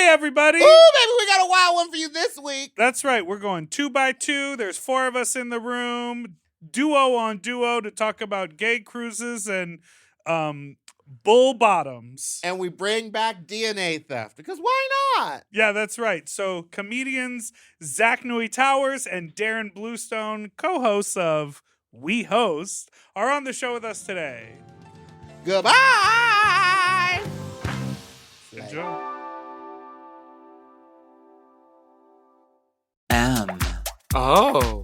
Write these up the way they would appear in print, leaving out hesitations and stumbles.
Hey, everybody. Ooh, baby, we got a wild one for you this week. That's right. We're going 2 by 2. There's 4 of us in the room, duo on duo, to talk about gay cruises and bull bottoms. And we bring back DNA theft, because why not? Yeah, that's right. So comedians Zach Nui Towers and Darren Bluestone, co-hosts of We Host, are on the show with us today. Goodbye. Enjoy. Oh.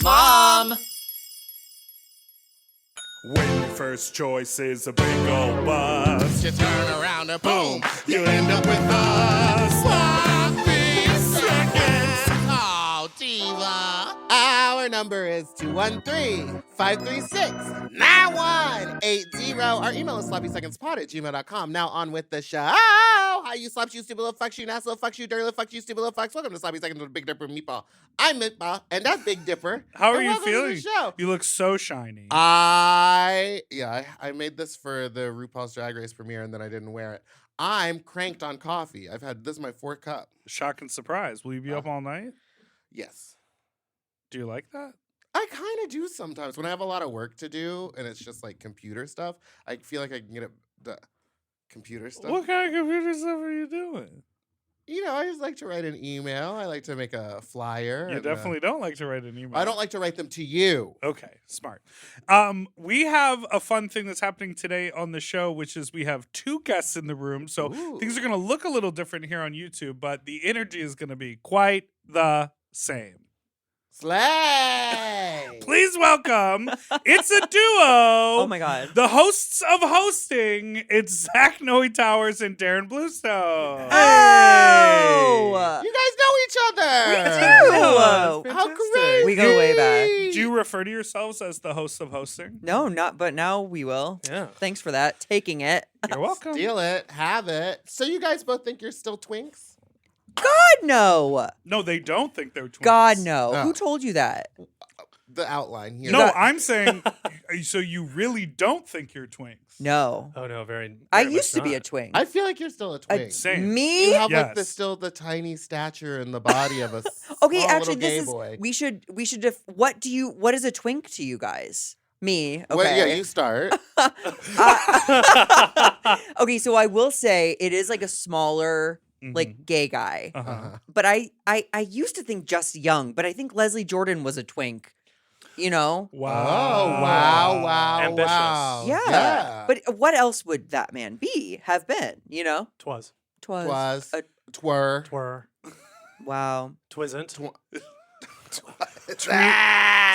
Mom. When your first choice is a big old bus, You turn around and boom, you end up with a sloppy seconds. Oh, diva. Our number is 213-536-9180. Our email is sloppysecondspot@gmail.com. Now on with the show. Hi, you slops, you stupid little fucks, you nasty little fucks, you dirty little fucks, you stupid little fucks. Welcome to Sloppy Seconds with Big Dipper and Meatball. I'm Meatball, and that's Big Dipper. how are And you welcome to feeling? the show. You look so shiny. I made this for the RuPaul's Drag Race premiere, and then I didn't wear it. I'm cranked on coffee. This is my 4th cup. Shock and surprise. Will you be up all night? Yes. Do you like that? I kind of do sometimes. When I have a lot of work to do and it's just like computer stuff, I feel like I can get it. The computer stuff. What kind of computer stuff are you doing? You know, I just like to write an email. I like to make a flyer. You and, definitely don't like to write an email. I don't like to write them to you. Okay, smart. We have a fun thing that's happening today on the show, which is we have 2 guests in the room. So Ooh. things are going to look a little different here on YouTube, but the energy is going to be quite the same. Slay. Please welcome, it's a duo. Oh my God. The hosts of hosting, it's Zach Noe Towers and Darren Bluestone. Oh! You guys know each other. We do. How crazy. We go way back. Do you refer to yourselves as the hosts of hosting? No, not, but now we will. Yeah. Thanks for that. Taking it. You're welcome. Steal it. Have it. So you guys both think you're still twinks? God, no. No, they don't think they're twins. God, no. No. Who told you that? The outline here. No, I'm saying, so you really don't think you're twinks? No. Oh no, very. I very used much to be a not. twink. I feel like you're still a twink. Same. Me? You have like Yes. still the tiny stature and the body of a Okay, small actually, little this gay is. boy. We should. What is a twink to you guys? Me. Okay. Well, yeah, you start. Okay, so I will say it is like a smaller, Mhm. like gay guy. Uh-huh. But I used to think just young, but I think Leslie Jordan was a twink. You know? Oh, wow, Ambitious. wow. Yeah. But what else would that man have been? You know? Twas. Was a- twir. Twere. Wow. Twisn't.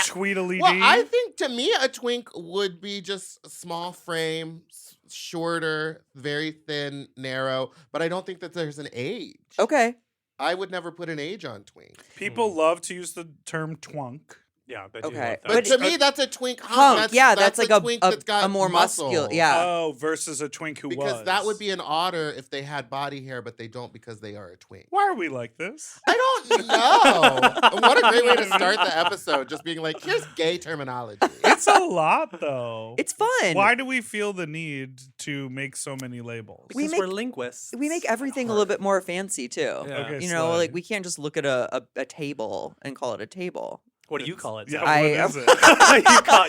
Tweedledee. Well, I think to me a twink would be just a small frame, shorter, very thin, narrow. But I don't think that there's an age. Okay. I would never put an age on twink. People love to use the term twunk. Yeah, they do Okay. love that. But to me, that's a twink Hunk. hunk. Yeah, that's like a twink that's got more muscle. muscular. Yeah. Oh, versus a twink who Because was. that would be an otter if they had body hair, but they don't because they are a twink. Why are we like this? I don't know. What a great way to start the episode, just being like, here's gay terminology. It's a lot, though. It's fun. Why do we feel the need to make so many labels? we Because make- we're linguists. We make everything a little bit more fancy too. Yeah. Okay, You know, slay. like we can't just look at a table and call it a table. What do you call it? Yeah, Zach? I- what is it?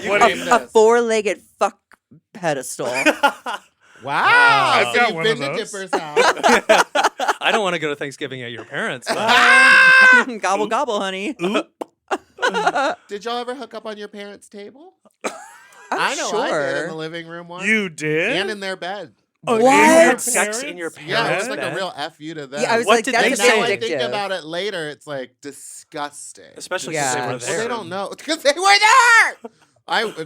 you What call is it. A 4-legged fuck pedestal. Wow. I've So got you've one been of to those. Dipper's house. I don't want to go to Thanksgiving at your parents'. But Gobble gobble, honey. Oop. Did y'all ever hook up on your parents' table? I'm I know I did in sure. the living room once. You did? And in their bed. Oh, What? in your sex in your parents? Yeah, it was parents' like bed? a real F you to them. Yeah, I was What like, did that's they a And bit now I say? think addictive. about it later, it's like disgusting. Especially Yeah. because they Well, were they there. don't know because they were there.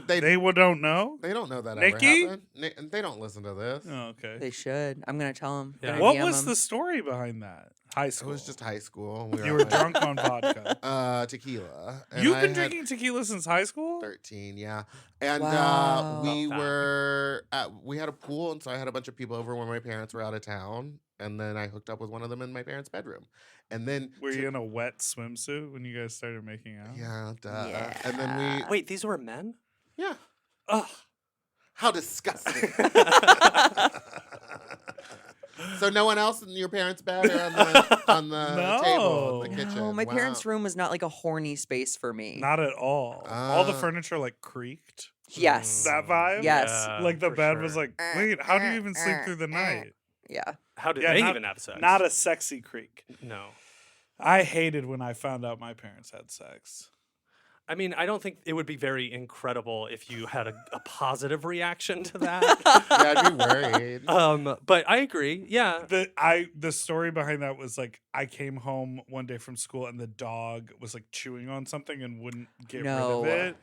They They don't know? they don't know that Nikki? ever happened. They don't listen to this. Oh, okay. They should. I'm gonna tell them. Yeah. What was the story behind that? High It school. was just high school. And we You on, were like, drunk on vodka. Tequila. And You've I been had drinking tequila since high school? 13, yeah. And Wow. we Love that. were we had a pool, and so I had a bunch of people over when my parents were out of town, and then I hooked up with one of them in my parents' bedroom. And then Were you in a wet swimsuit when you guys started making out? yeah, duh. Yeah. And then we Wait, these were men? yeah. Ugh. How disgusting. So no one else in your parents' bed or on the No. table in the kitchen? No, my Wow. parents' room was not like a horny space for me. Not at all. All the Ah. furniture like creaked. Yes. That vibe? Yes. Like the for bed sure. was like, wait, how do you even sleep through the night? Yeah. How did Yeah, they not- even have sex? Not a sexy creak. No. I hated when I found out my parents had sex. I mean, I don't think it would be very incredible if you had a positive reaction to that. Yeah, I'd be worried. But I agree. Yeah. The story behind that was like I came home one day from school and the dog was like chewing on something and wouldn't get No. rid of it.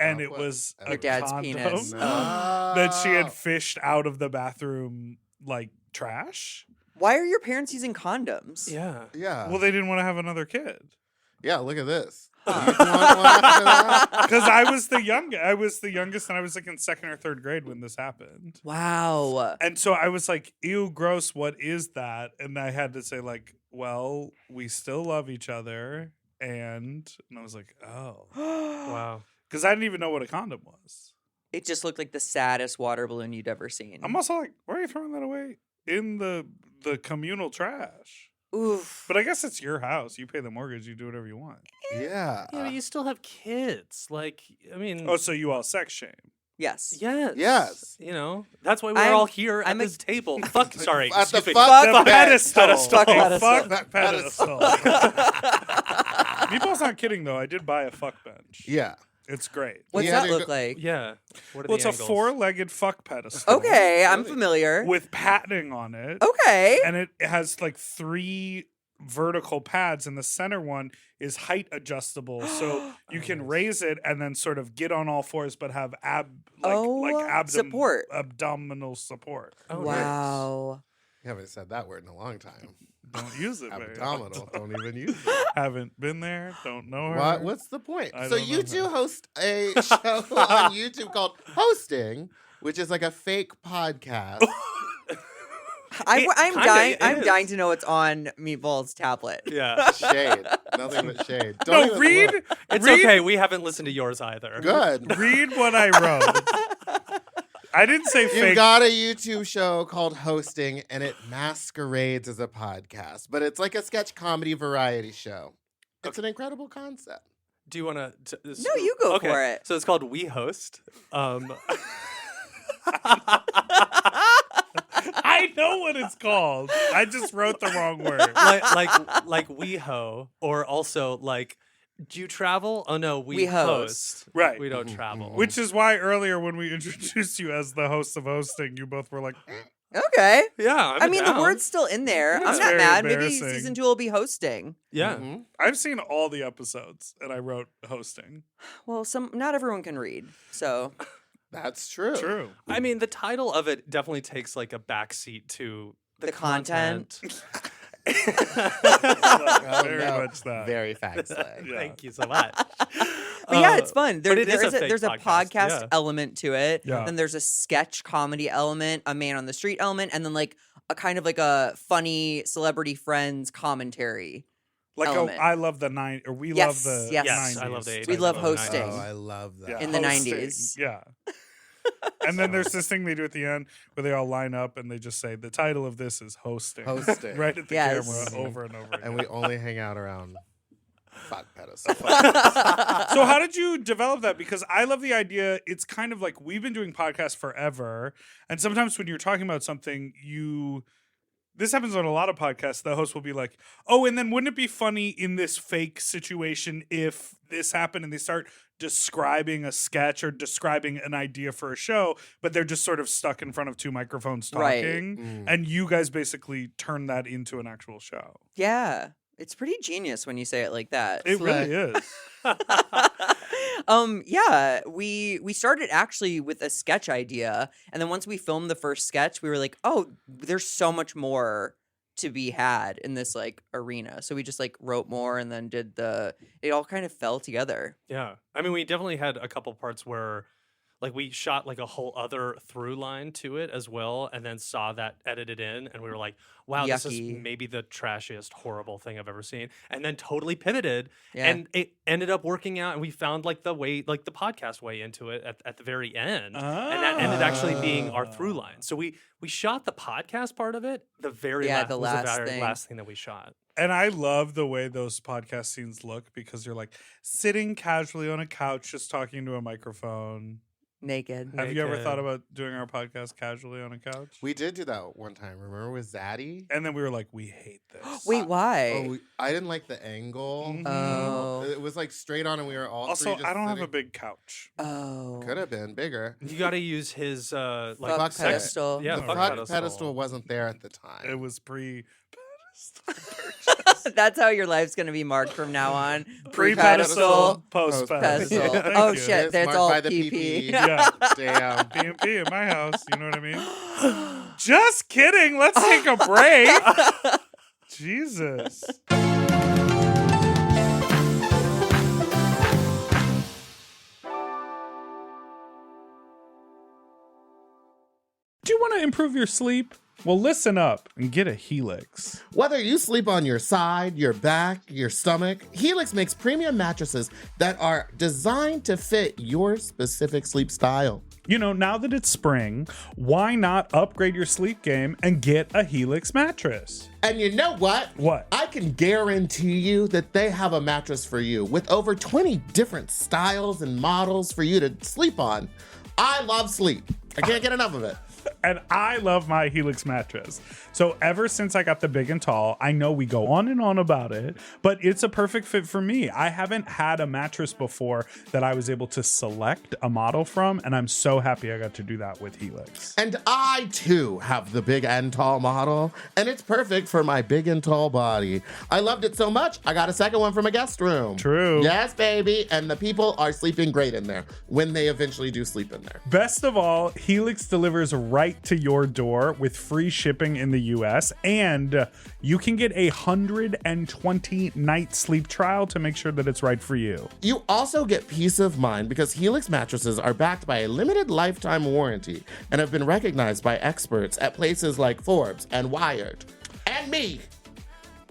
And Stop it was what- a Your dad's condom penis. that she No. had fished out of the bathroom like trash. Why are your parents using condoms? Yeah. Yeah. Well, they didn't want to have another kid. Yeah, look at this. You want one after that? Because I was the youngest, and I was like in second or third grade when this happened. Wow. And so I was like, ew, gross, what is that? And I had to say, like, well, we still love each other. And I was like, oh. Wow. Because I didn't even know what a condom was. It just looked like the saddest water balloon you'd ever seen. I'm also like, why are you throwing that away in the communal trash? Oof. But I guess it's your house. You pay the mortgage. You do whatever you want. Yeah. Yeah, but you still have kids. Like, I mean, Oh, so you all sex shame. Yes. yes. Yes. You know, that's why we're I'm- all here at I'm a- this table. Fuck, sorry. At the excuse me. fuck The bed. pedestal. Fuck A pedestal. fuck pedestal. Meatball's not kidding, though. I did buy a fuck bench. Yeah. It's great. What's Yeah, that they look go- like? Yeah. What are Well, it's the a angles? four-legged fuck pedestal. Okay, I'm Really? familiar. With padding on it. Okay. And it has like 3 vertical pads, and the center one is height adjustable, so you can nice. raise it and then sort of get on all fours, but have Support. abdominal support. Oh, nice. Wow. You haven't said that word in a long time. Don't use it. very Abdominal. often. Don't even use it. Haven't been there. Don't know her. What? What's the point? I So don't you know two her. host a show on YouTube called Hosting, which is like a fake podcast. It I'm kinda dying. I'm is. dying to know what's on Meatball's tablet. Yeah. Shade. Nothing but shade. Don't No, even read. look. It's read, okay. We haven't listened to yours either. Good. Read what I wrote. I didn't say You've fake. got a YouTube show called Hosting, and it masquerades as a podcast, but it's like a sketch comedy variety show. It's an incredible concept. Do you want to? No, you go for it. So it's called We Host. I know what it's called. I just wrote the wrong word. like WeHo, or also like, do you travel? Oh no, we We host. host. Right. We don't travel. Which is why earlier when we introduced you as the host of Hosting, you both were like, Okay. yeah, I mean, down. the word's still in there. That's I'm not very mad. Maybe embarrassing. season 2 will be hosting. Yeah. Mhm. I've seen all the episodes and I wrote Hosting. Well, not everyone can read, so That's true. True. I mean, the title of it definitely takes like a backseat to the, The content. Oh, Very no. much that. Very facts-like. Yeah. Thank you so much. But yeah, it's fun. but it is a There's a fake podcast podcast, yeah. element to it. Yeah. Then there's a sketch comedy element, a man on the street element, and then like a kind of like a funny celebrity friends commentary. Like Element. I love the or we Yes, love the yes. Yes, 90s. I love the 80s. We love I love the hosting. 90s. Oh, I love that. Yeah, In the hosting. 90s. Yeah. And then there's this thing they do at the end where they all line up and they just say the title of this is Hosting. Hosting. Right at the Yes. camera over and over again. And we only hang out around fuck pedestal. So how did you develop that? Because I love the idea. It's kind of like we've been doing podcasts forever. And sometimes when you're talking about something, this happens on a lot of podcasts. The host will be like, oh, and then wouldn't it be funny in this fake situation if this happened, and they start describing a sketch or describing an idea for a show, but they're just sort of stuck in front of 2 microphones Right. talking. Mm. And you guys basically turn that into an actual show. Yeah. It's pretty genius when you say it like that. It really is. Yeah, we started actually with a sketch idea, and then once we filmed the first sketch, we were like, oh, there's so much more to be had in this like arena. So we just like wrote more and then it all kind of fell together. Yeah. I mean, we definitely had a couple parts where Like we shot like a whole other through line to it as well, and then saw that edited in, and we were like, wow, this is Yucky. maybe the trashiest, horrible thing I've ever seen. And then totally pivoted, Yeah. and it ended up working out, and we found like the podcast way into it at the very end. And that ended actually being our through line. So we shot the podcast part of it, the very Yeah, last, the was the last very thing. last thing that we shot. And I love the way those podcast scenes look because you're like sitting casually on a couch just talking to a microphone. Naked. Have you ever Naked. thought about doing our podcast casually on a couch? We did do that one time. Remember with Zaddy? And then we were like, we hate this. Wait, why? I didn't like the angle. Mhm. Oh. It was like straight on, and we were all Also, three just I don't have a sitting. big couch. Oh. Could have been bigger. You got to use his like Fuck sex- pedestal. Yeah, the fuck fuck pedestal wasn't there at the time. It was pre That's how your life's gonna be marked from now on. pedestal, post Pedestal. pedestal. Thank Oh you. shit, It's that's marked all by the PP. PP. Yeah. Damn. P&P in my house. You know what I mean? Just kidding. Let's take a break. Jesus. Do you want to improve your sleep? Well, listen up and get a Helix. Whether you sleep on your side, your back, your stomach, Helix makes premium mattresses that are designed to fit your specific sleep style. You know, now that it's spring, why not upgrade your sleep game and get a Helix mattress? And you know what? What? I can guarantee you that they have a mattress for you with over 20 different styles and models for you to sleep on. I love sleep. I can't get enough of it. And I love my Helix mattress. So ever since I got the big and tall, I know we go on and on about it, but it's a perfect fit for me. I haven't had a mattress before that I was able to select a model from, and I'm so happy I got to do that with Helix. And I too have the big and tall model, and it's perfect for my big and tall body. I loved it so much, I got a second one from a guest room. True. Yes, baby. And the people are sleeping great in there when they eventually do sleep in there. Best of all, Helix delivers right to your door with free shipping in the US, and you can get 120-night sleep trial to make sure that it's right for you. You also get peace of mind because Helix mattresses are backed by a limited lifetime warranty and have been recognized by experts at places like Forbes and Wired. And me.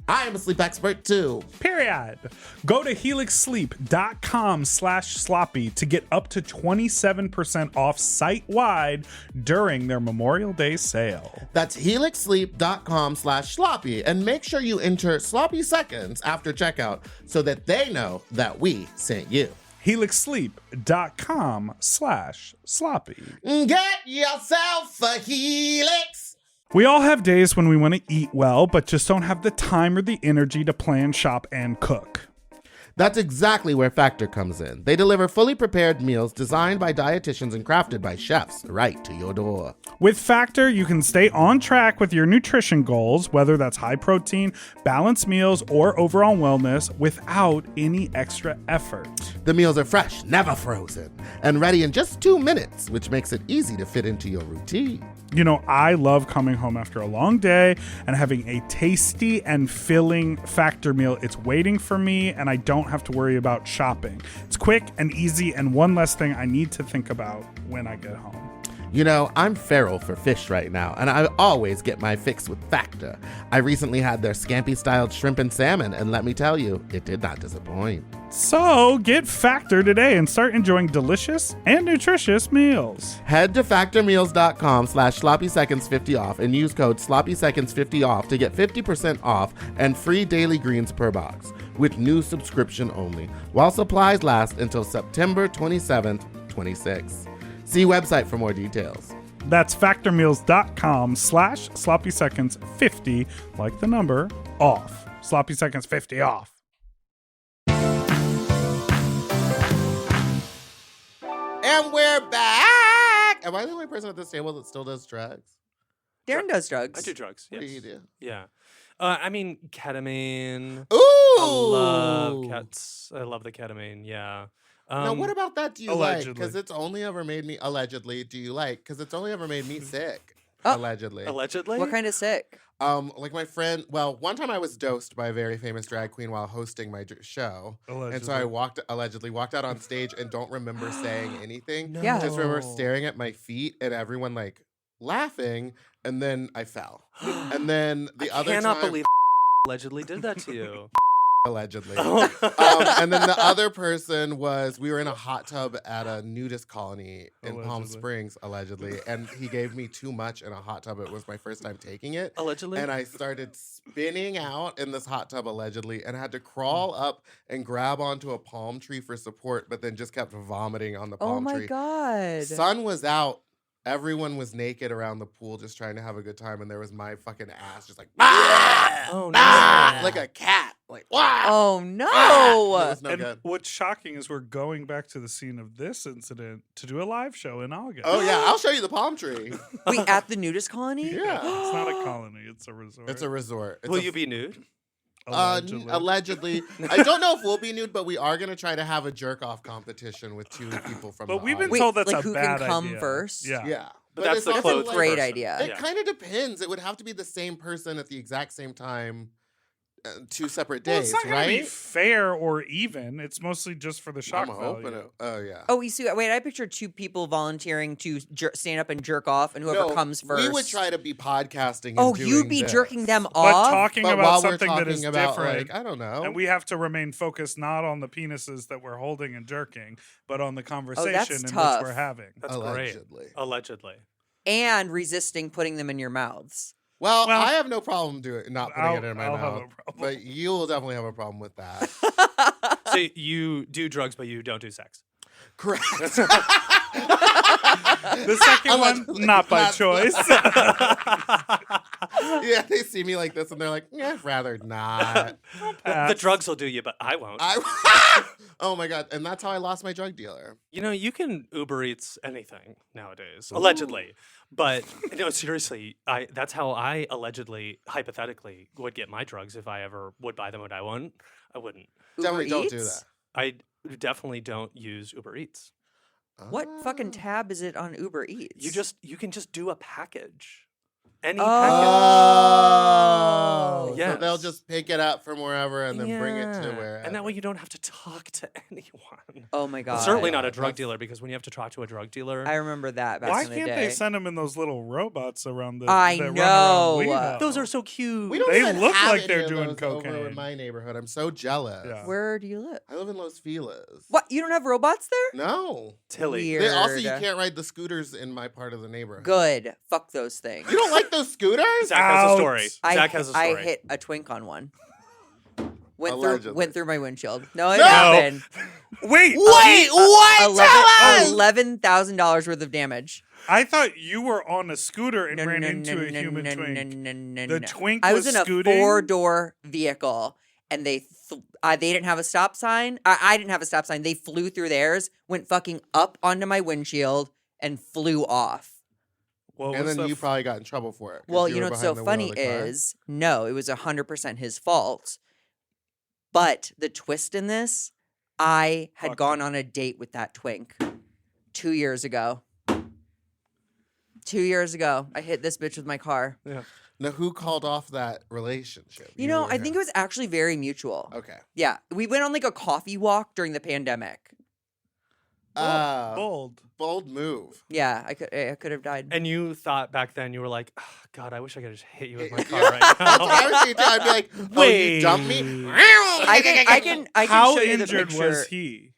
I am a sleep expert too. Period. Go to helixsleep.com/sloppy to get up to 27% off site-wide during their Memorial Day sale. That's helixsleep.com/sloppy, and make sure you enter sloppy seconds after checkout so that they know that we sent you. helixsleep.com/sloppy. Get yourself a Helix. We all have days when we want to eat well, but just don't have the time or the energy to plan, shop, and cook. That's exactly where Factor comes in. They deliver fully prepared meals designed by dietitians and crafted by chefs right to your door. With Factor, you can stay on track with your nutrition goals, whether that's high protein, balanced meals, or overall wellness, without any extra effort. The meals are fresh, never frozen, and ready in just 2 minutes, which makes it easy to fit into your routine. You know, I love coming home after a long day and having a tasty and filling Factor meal. It's waiting for me, and I don't have to worry about shopping. It's quick and easy, and one less thing I need to think about when I get home. You know, I'm feral for fish right now, and I always get my fix with Factor. I recently had their scampi-styled shrimp and salmon, and let me tell you, it did not disappoint. So get Factor today and start enjoying delicious and nutritious meals. Head to factormeals.com/sloppyseconds50 off and use code sloppyseconds50 off to get 50% off and free daily greens per box with new subscription only while supplies last until September 27th, 26. See website for more details. That's factormeals.com/sloppyseconds50, like the number, off. Sloppy Seconds 50 off. And we're back! Am I the only person at this table that still does drugs? Darren does drugs. I do drugs. What Yes. do you do? Yeah. I mean, ketamine. Ooh! I love cats. I love the ketamine. Yeah. Now, what about that do you like? allegedly. Because it's only ever made me, allegedly, do you like? Because it's only ever made me sick. Oh. Allegedly. Allegedly? What kind of sick? Like my friend. Well, one time I was dosed by a very famous drag queen while hosting my show, and so I allegedly walked out on stage and don't remember saying anything. No. Yeah. Just remember staring at my feet and everyone like laughing, and then I fell. And then the other cannot time, believe allegedly did that to you. allegedly. Oh. And then the other person was, we were in a hot tub at a nudist colony in Palm Allegedly. Springs, allegedly, and he gave me too much in a hot tub. It was my first time taking it. Allegedly. And I started spinning out in this hot tub, allegedly, and had to crawl up and grab onto a palm tree for support, but then just kept vomiting on the Oh palm my tree. God. Sun was out. Everyone was naked around the pool just trying to have a good time, and there was my fucking ass just like, Oh, no. like a cat. Like, wow. Oh It no. was no And good. what's shocking is we're going back to the scene of this incident to do a live show in August. Oh, yeah. I'll show you the palm tree. Wait, at the nudist colony? Yeah. It's not a colony, it's a resort. It's a resort. It's Will a you be nude? Allegedly. Allegedly. I don't know if we'll be nude, but we are going to try to have a jerk-off competition with 2 people from But the we've been audience. Wait, told that's like a who bad can come idea. first? Yeah. Yeah. But that's it's the also clothed like- great person. idea. It Yeah. kind of depends. It would have to be the same person at the exact same time, 2 separate Well, days, it's not going to right? be fair or even. It's mostly just for the shock I'm hoping value. it. Oh, yeah. Oh, you see, wait, I pictured 2 people volunteering to stand up and jerk off, and whoever No, comes first. We would try to be podcasting. And Oh, doing you'd be this. jerking them But off? talking But about while we're something that talking is about, different. like, I don't know. And we have to remain focused not on the penises that we're holding and jerking, but on the conversation in tough. which we're having. That's Allegedly. great. Allegedly. And resisting putting them in your mouths. Well, Well, I have no problem not putting it in my I'll have mouth. a problem. But you will definitely have a problem with that. So you do drugs, but you don't do sex. Correct. The second one, Allegedly. not by Not- choice. Yeah, they see me like this and they're like, yeah, I'd rather not. The drugs will do you, but I won't. Oh my God. And that's how I lost my drug dealer. You know, you can Uber Eats anything nowadays, allegedly. But no, seriously, that's how I allegedly, hypothetically, would get my drugs if I ever would buy them. Would I wouldn't? I wouldn't. Definitely Uber don't do Eats? that. I definitely don't use Uber Eats. What fucking Oh. tab is it on Uber Eats? You can just do a package. Any Oh. package. Oh. So Yes. they'll just pick it up from wherever and then bring it to Yeah. wherever. And that way you don't have to talk to anyone. Oh my God. Certainly not a God, drug that's- dealer, because when you have to talk to a drug dealer, I remember that back Why in the can't day. they send them in those little robots around the? I that run know. around WeHo? those are so cute. We don't They even look have like any they're of doing those over cocaine. in my neighborhood. I'm so jealous. Yeah. Where do you live? I live in Los Feliz. What? You don't have robots there? No. Tilly. Weird. Also, you can't ride the scooters in my part of the neighborhood. Good. Fuck those things. You don't like those scooters? Zach has a Out. story. Zach has a story. I hit a twink on one. Allegedly. Went through my windshield. No, it No. happened. Wait, what? $11,000 worth of damage. I thought you were on a scooter and No, ran no, into no, a no, human no, twink. no, no, no, The no. twink I was was in a scooting? 4-door vehicle, and they didn't have a stop sign. I didn't have a stop sign. They flew through theirs, went fucking up onto my windshield, and flew off. What And was then the you probably got in trouble for it. 'cause Well, you you know were what's so behind the wheel funny of the car. is, no, it was 100% his fault. But the twist in this, I had Fucked gone on a date with that twink 2 years ago. 2 years ago, I hit this bitch with my car. Now, who called off that relationship? You know, or I think him? it was actually very mutual. Okay. Yeah, we went on like a coffee walk during the pandemic. bold? Bold move. Yeah, I could have died. And you thought back then, you were like, oh, God, I wish I could just hit you with my Yeah. car right That's what now. I was thinking too. I'd be like, oh, you dumped me? I can How show you the injured picture. was he?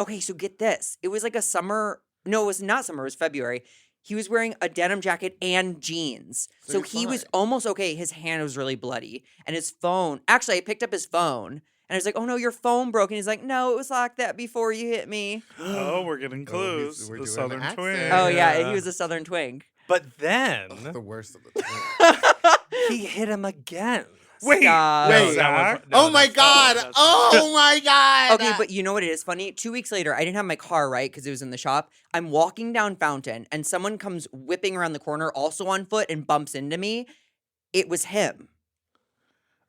Okay, so get this. It was like a summer. No, it was not summer. It was February. He was wearing a denim jacket and jeans. So So you're he was fine. almost okay. His hand was really bloody. And his phone, actually, I picked up his phone. And I was like, oh no, your phone broke. And he's like, no, it was like that before you hit me. Oh, we're getting clues. we're the doing Southern an Twin. accent. Oh, yeah. Yeah. He was a Southern twink. But then The worst of the two. he hit him again. Wait, Stop. Wait. Zach? Oh my God. Oh my God. Okay, but you know what it is funny? 2 weeks later, I didn't have my car, right? Because it was in the shop. I'm walking down Fountain, and someone comes whipping around the corner, also on foot, and bumps into me. It was him.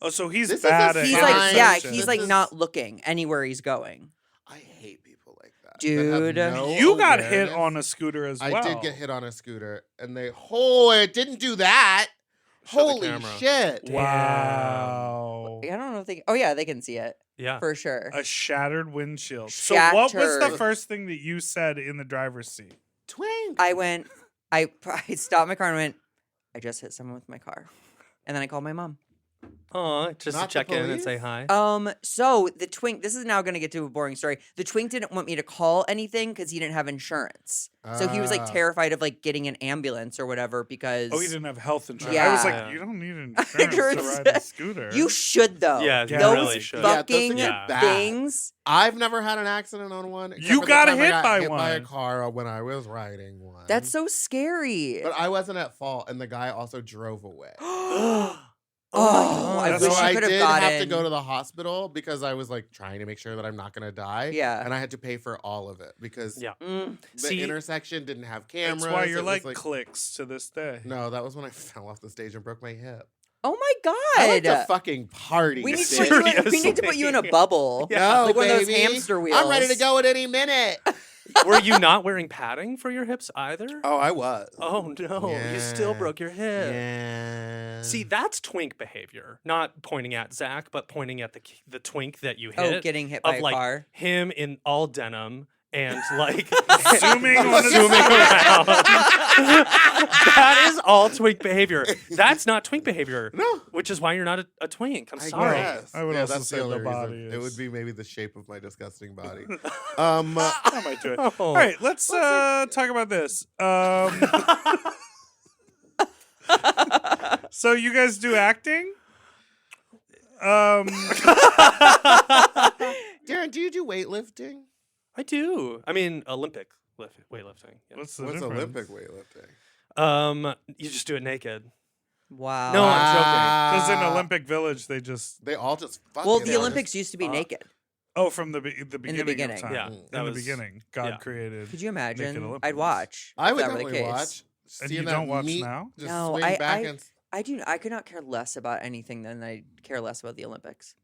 Oh, so he's This is a bad at He's Fine. like, yeah, interception. he's This like is- not looking anywhere he's going. I hate people like that. Dude. that have no You got hit awareness. on a scooter as well. I did get hit on a scooter, and it didn't do that. Show the Holy camera. shit. Wow. I don't know if they. Oh yeah, they can see it Yeah. for sure. A shattered windshield. So what was the Shattered. first thing that you said in the driver's seat? Twink. I stopped my car and went, I just hit someone with my car. And then I called my mom. Aw, just Not to the check in and police? say hi. So the Twink, this is now going to get to a boring story. The Twink didn't want me to call anything because he didn't have insurance. So he was like Ah. terrified of like getting an ambulance or whatever because. Oh, he didn't have health insurance. I was Yeah. like, you don't need insurance to ride a scooter. You should though. Yeah, you those really should. Yeah, those fucking get bad. things. I've never had an accident on one. except You for the got time I hit got by hit by a one. car when I was riding one. That's so scary. But I wasn't at fault, and the guy also drove away. Oh, I That's wish why I I could did have gotten. have to go to the hospital because I was like trying to make sure that I'm not gonna die. Yeah. and I had to pay for all of it because Yeah. Mm. the See- intersection didn't have cameras. That's why you're It was like clicks to this day. no, that was when I fell off the stage and broke my hip. Oh my god. I like to fucking party. we need to bitch. put you in a bubble. No, like one of those baby. hamster wheels. I'm ready to go at any minute. Were you not wearing padding for your hips either? Oh, I was. Oh, no. You still Yeah. broke your hip. Yeah. See, that's twink behavior. Not pointing at Zach, but pointing at the twink that you hit. Oh, getting hit by of a like car. him in all denim and like Zooming on his zooming around. That is all twink behavior. That's not twink behavior. No. Which is why you're not a twink. I'm I sorry. guess. I would yeah, also that's say the the only body reason. is- It would be maybe the shape of my disgusting body. I might do it. Oh. All right, let's talk about this. So you guys do acting? Darren, do you do weightlifting? I do. I mean, Olympic weightlifting. Yeah. What's the What's difference? Olympic weightlifting? You just do it naked. Wow. No, I'm Because in Ah. Olympic Village, they just They all just fuck Well, it the all. Olympics used to be naked. from the beginning beginning. of time. Yeah, in that the was- beginning, God yeah. created. Could you imagine? Olympics. I'd watch. I if would that were the definitely case. watch. And seeing you that don't watch meat now? Just No, swing I- back I- and I could not care less about anything than I care less about the Olympics.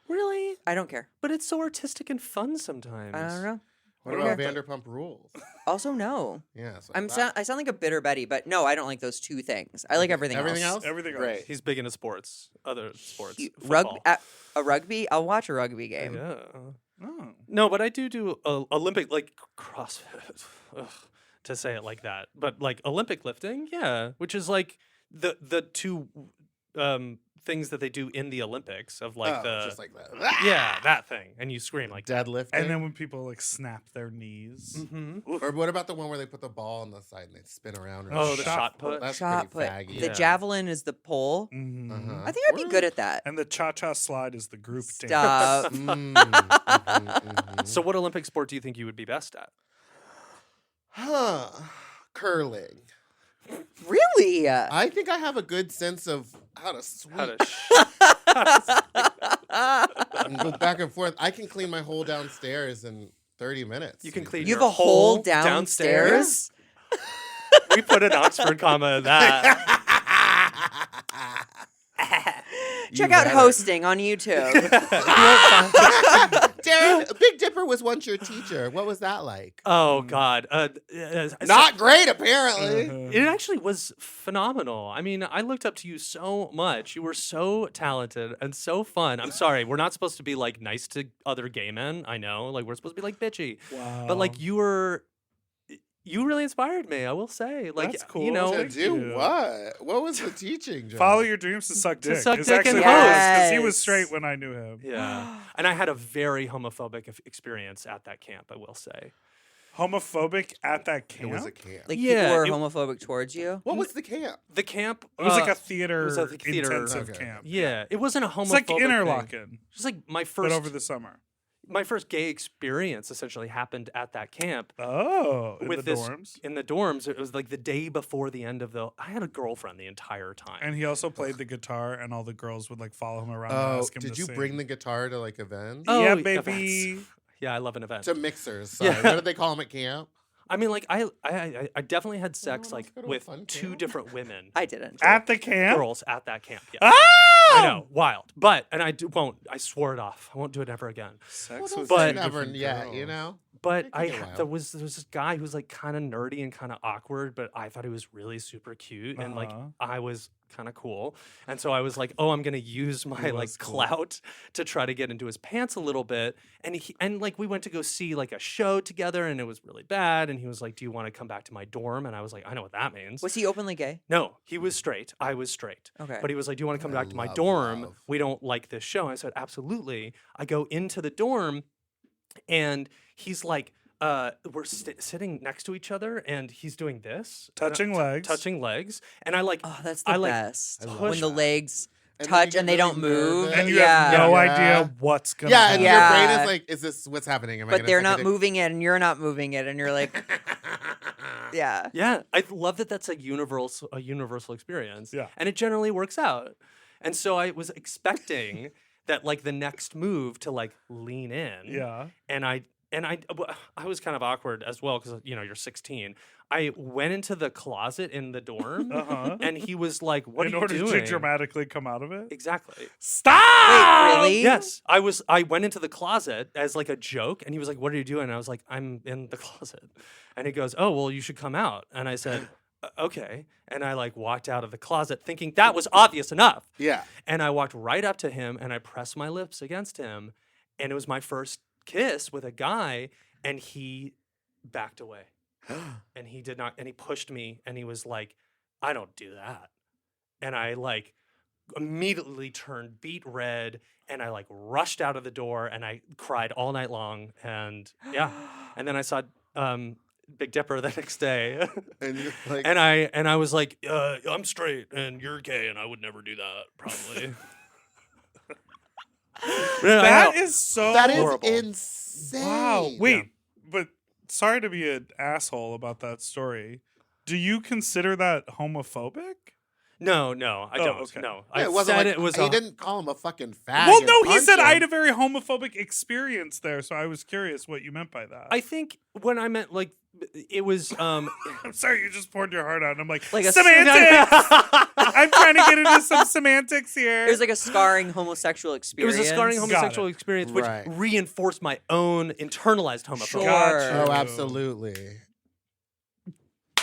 Really? I don't care. But it's so artistic and fun sometimes. I don't know. what I about don't care. Vanderpump Rules? Also, no. Yeah, so I sound like a bitter Betty, but no, I don't like those two things. I like everything else. Everything else? Everything else. Great. He's big into sports, other sports. Rugby, football. a rugby. I'll watch a rugby game. Yeah. Oh. No, but I do Olympic like CrossFit. Ugh, to say it like that, but like Olympic lifting, yeah, which is like the two things that they do in the Olympics of like Oh, just like that. yeah, that thing, and you scream like that. Deadlifting. And then when people like snap their knees. Mm-hmm. or what about the one where they put the ball on the side and they spin around? Oh, the Shot shot put. put. That's Shot pretty put. faggy. The Yeah. javelin is the pole. Mhm. Uh-huh. I think I'd be good at that. And the cha-cha slide is the group dance. Stop. So, what Olympic sport do you think you would be best at? Huh. Curling. Really? I think I have a good sense of how to sweep How to and go back and forth. I can clean my whole downstairs in 30 minutes. You can clean You have your a whole whole downstairs? We put an Oxford comma in that. Check out hosting on YouTube. Darren, Big Dipper was once your teacher. What was that like? Oh God, Not great, apparently. Uh-huh. It actually was phenomenal. I mean, I looked up to you so much. You were so talented and so fun. I'm sorry, we're not supposed to be like nice to other gay men. I know, like we're supposed to be like bitchy. Wow. But like you really inspired me. I will say, like That's cool. you know, To Thank do you. what? What was the teaching, John? Follow your dreams to suck To dick. suck It's dick actually and what it is, hoes. 'cause he was Yes. straight when I knew him. yeah. And I had a very homophobic experience at that camp. I will say. Homophobic at that It camp. was a camp. Like Yeah, people were it- homophobic towards you. What was the camp? The camp. It was like uh, a theater, was like a theater- intensive Okay. camp. Yeah, it wasn't a homophobic. It's like thing. Interlaken, Just like my but first over the summer. my first gay experience essentially happened at that camp. Oh, in With the this- dorms. In the dorms, it was like the day before the end of the. I had a girlfriend the entire time. And he also played the guitar, and all the girls would like follow him around and Oh, ask him did to you sing. bring the guitar to like events? Oh, yeah, events. baby. Yeah, I love an event. To mixers. Sorry. Yeah. What did they call them at camp? I mean, like I definitely had sex Oh, like let's go to a with fun two camp. different women, I didn't. At the camp. girls at that camp. Yeah, Oh, I know, wild. But and I won't. I swore it off. I won't do it ever again. Sex Well, with don't say But- never different yet, girls. you know? But It can get wild. there was this guy who was like kind of nerdy and kind of awkward, but I thought he was really super cute and like Uh-huh. I was kind of cool. And so I was like, oh, I'm gonna use my He like was cool. clout to try to get into his pants a little bit. And like we went to go see like a show together, and it was really bad. And he was like, do you want to come back to my dorm? And I was like, I know what that means. Was he openly gay? No, he was straight. I was straight. Okay. But he was like, do you want to come I back to my love dorm? love. We don't like this show. And I said, absolutely. I go into the dorm, and he's like, we're sitting next to each other, and he's doing this. and I- Touching legs. Touching legs. And I like, Oh, that's the I, like, best. I love When the that. legs And then you touch get and they really don't move. nervous. And you yeah. have no Yeah. idea what's gonna Yeah, happen. and Yeah. your brain is like, is this what's happening? Am I But gonna they're suck not a dick? moving it and you're not moving it. And you're like, yeah. yeah, I love that that's a universal experience. Yeah. And it generally works out. And so I was expecting that like the next move to like lean in. Yeah. And I was kind of awkward as well because you're 16. I went into the closet in the dorm, Uh-huh. and he was like, "What In are you order doing?" to dramatically come out of it. Exactly. Stop! Wait, really? Yes, I went into the closet as like a joke, and he was like, "What are you doing?" And I was like, "I'm in the closet." And he goes, "Oh, well, you should come out." And I said, "Okay." And I like walked out of the closet thinking that was obvious enough. Yeah. And I walked right up to him and I pressed my lips against him, and it was my first kiss with a guy, and he backed away. And he did not, and he pushed me, and he was like, I don't do that. And I like immediately turned beet red, and I like rushed out of the door, and I cried all night long. And yeah. And then I saw Big Dipper the next day. And you're like, and I was like, I'm straight and you're gay, and I would never do that, probably. That is so that is horrible. insane. Wow. Wait, but sorry to be an asshole about that story. Do you consider that homophobic? No, I Oh, don't. okay. No, Yeah, I it wasn't said like, it was. he didn't call him a fucking fag. Well, and no, he punch said I him. had a very homophobic experience there, so I was curious what you meant by that. I think when I meant like it was. I'm sorry, you just poured your heart out, and I'm like a semantics. I'm trying to get into some semantics here. It was like a scarring homosexual It experience. was a scarring Got homosexual it. experience, which Right. reinforced my own internalized homophobia. Sure. Gotcha. Oh, absolutely.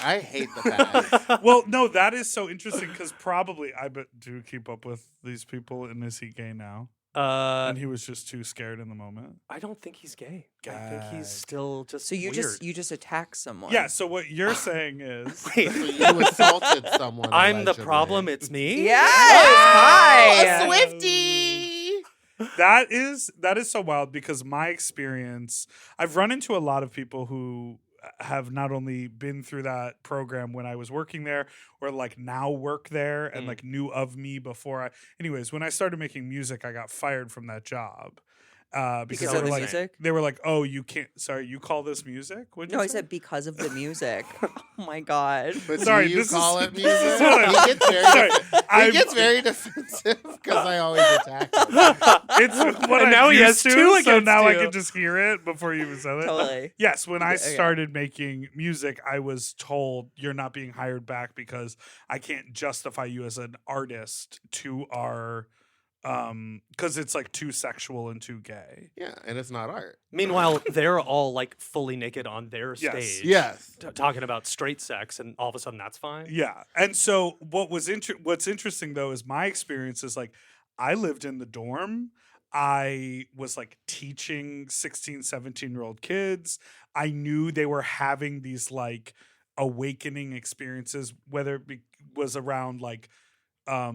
I hate the fags. Well, no, that is so interesting because probably I do keep up with these people, and is he gay now? And he was just too scared in the moment. I don't think he's gay. I think God. he's still just. So you weird. just attack someone. Yeah. So what you're saying is, Wait, So you assaulted someone. I'm the allegedly. problem. It's me. Yes. Oh, Hi. a Swiftie. that is so wild because my experience, I've run into a lot of people who have not only been through that program when I was working there or like now work there and like knew of me before anyways, when I started making music, I got fired from that job. Because of they the were like, music? they were like, "Oh, you can't. Sorry, you call this music?" What'd you No, I say? said because of the music. Oh my god. But Sorry, do you this call is- it this music? is what I- He gets very, Sorry, he I'm- gets very defensive because I always attack him. It's what And I'm now he used has to, two so against now I you. can just hear it before you even said it. Totally. Yes, when I Okay. started making music, I was told you're not being hired back because I can't justify you as an artist to our because it's like too sexual and too gay. Yeah, and it's not art. Meanwhile, they're all like fully naked on their Yes. stage. Yes. Talking about straight sex, and all of a sudden that's fine. Yeah. And so what's interesting though is my experience is like I lived in the dorm. I was like teaching 16, 17-year-old kids. I knew they were having these like awakening experiences, whether it was around like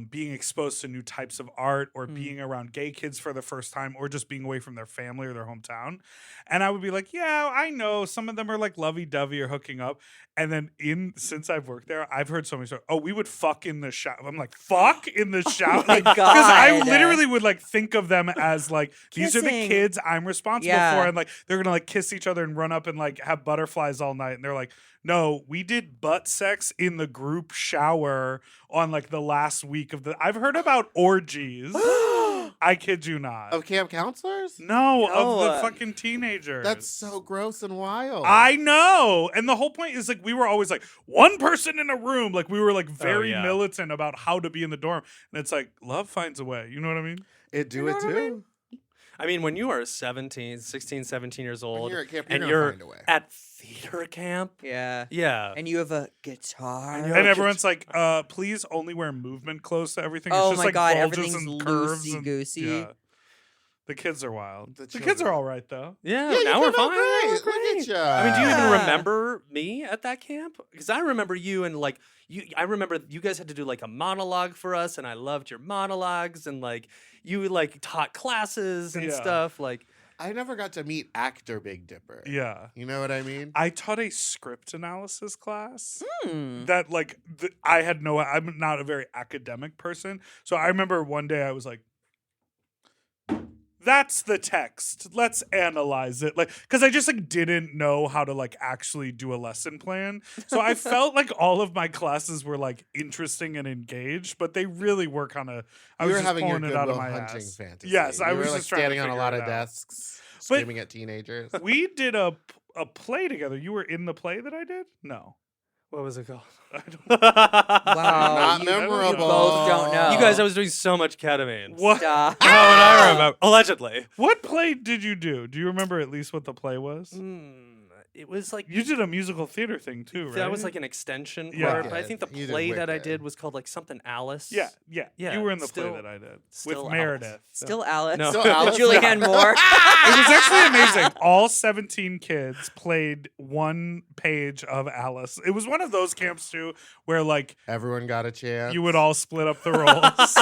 being exposed to new types of art or being around gay kids for the first time or just being away from their family or their hometown. And I would be like, yeah, I know some of them are like lovey-dovey or hooking up. And then since I've worked there, I've heard so many stories. Oh, we would fuck in the shower. I'm like, fuck in the shower? my Like, because I God. literally would like think of them as like, these are the Kissing. kids I'm responsible Yeah. for. And like, they're going to like kiss each other and run up and like have butterflies all night. And they're like, no, we did butt sex in the group shower on like the last week of I've heard about orgies. I kid you not. Of camp counselors? No, of No. the fucking teenagers. That's so gross and wild. I know. And the whole point is like we were always like one person in a room. Like we were like very yeah. militant about how to be in the dorm. And it's like love finds a way. You know what I mean? It do You know it what I too. I mean, when you are 17, 16, 17 years When old you're at camp, and you're you're gonna find a way. at theater camp, Yeah. yeah. And you have a guitar. I know. And everyone's like, please only wear movement clothes to everything. It's Oh just my like God, bulges everything's and curves and loosey-goosey. yeah. The kids are wild. The The kids children. are all right though. Yeah, Yeah, you now we're came out fine. great. We're Look at great. ya. I mean, do you even Yeah. remember me at that camp? Because I remember you and like you. I remember you guys had to do like a monologue for us, and I loved your monologues, and like you like taught classes and Yeah. stuff. Like, I never got to meet actor Big Dipper. Yeah. You know what I mean? I taught a script analysis class Hmm. that like I had no. I'm not a very academic person, so I remember one day I was like, "That's the text. Let's analyze it." Like, because I just like didn't know how to like actually do a lesson plan, so I felt like all of my classes were like interesting and engaged, but they really were kind of. I You was were just having your pulling it out of Goodwill my Hunting ass. fantasy. Yes, I You was were, like, just trying to standing on a figure lot it of out. desks, screaming at teenagers. We did a play together. You were in the play that I did? No. what was it called? I don't. Wow. Not you memorable. both don't know. You guys, I was doing so much ketamine. What? Stop. Oh, and I remember. Allegedly. What play did you do? Do you remember at least what the play was? It was like You did a musical theater thing too, right? that was like an extension Yeah. part. But I think the You did play that I Wicked. did was called like something Alice. yeah. Yeah, You were in the still- play that I did still with Alice. Meredith. Still Alice. No. Still Alice? Julianne Moore. It was actually amazing. All 17 kids played one page of Alice. It was one of those camps too, where like Everyone got a chance. you would all split up the roles.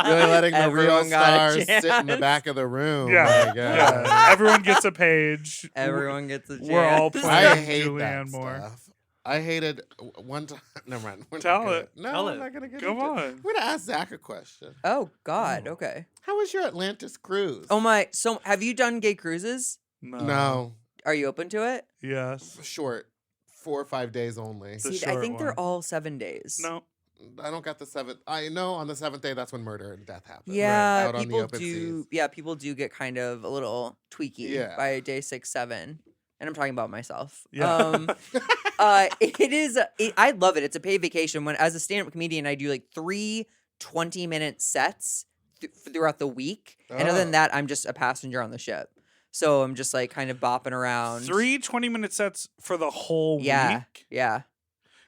really letting the real Everyone got a stars sit in the chance. back of the room. yeah, My God. yeah. Everyone gets a page. Everyone gets a chance. We're all I playing hate Julianne that Moore. stuff. I hated one time. Never mind. We're not Tell gonna- it. No, Tell I'm it. not gonna get Come into it. on. We're gonna ask Zach a question. Oh God. Okay. How was your Atlantis cruise? Oh my. So have you done gay cruises? No, Are you open to it? Yes. short, 4 or 5 days only. The See, I short think they're one. all 7 days. No. I don't got the 7th. I know on the 7th day that's when murder and death happen. Yeah, out on the people open do. seas. Yeah, people do get kind of a little tweaky Yeah. by day 6, 7, and I'm talking about myself. Yeah. It is. I love it. It's a paid vacation. When as a stand-up comedian, I do like 3 20-minute sets throughout the week, and other than Oh. that, I'm just a passenger on the ship. So I'm just like kind of bopping around. 3 20-minute sets for the whole Yeah. week. Yeah.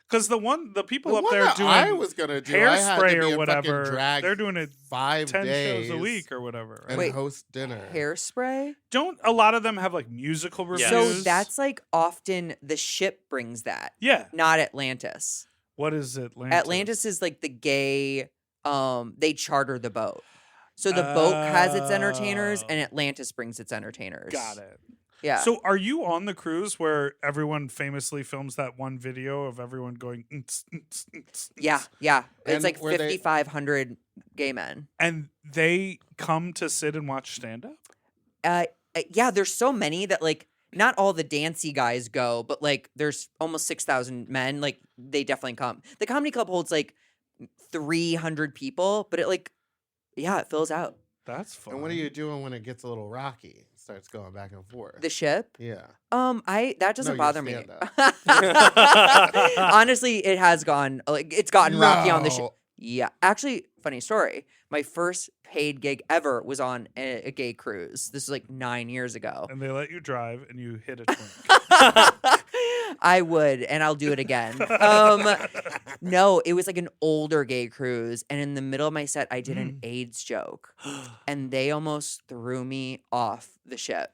Because the people The up one there that doing I was gonna do I had to hairspray be or in fucking whatever, drag they're doing it 5 10 days shows a week or whatever. Right? and Wait, host dinner. Hairspray. Don't a lot of them have like musical reviews? Yes. So that's like often the ship brings that, yeah. not Atlantis. What is Atlantis? Atlantis is like the gay. They charter the boat, so the boat has its entertainers, and Oh. Atlantis brings its entertainers. Got it. Yeah. So are you on the cruise where everyone famously films that one video of everyone going yeah. It's And like were they- 5,500 gay men. and they come to sit and watch stand up? Yeah. There's so many that like not all the dancey guys go, but like there's almost 6,000 men. Like they definitely come. The comedy club holds like 300 people, but it fills out. That's fun. And what are you doing when it gets a little rocky? Starts going back and forth. The ship. Yeah. That doesn't your bother me. stand-up. Honestly, it has gone it's gotten rocky on the ship. No. Yeah, actually, funny story. My first paid gig ever was on a gay cruise. This is like 9 years ago. And they let you drive and you hit a twink. I would, and I'll do it again. No, it was like an older gay cruise, and in the middle of my set, I did an AIDS joke, and they almost threw me off the ship.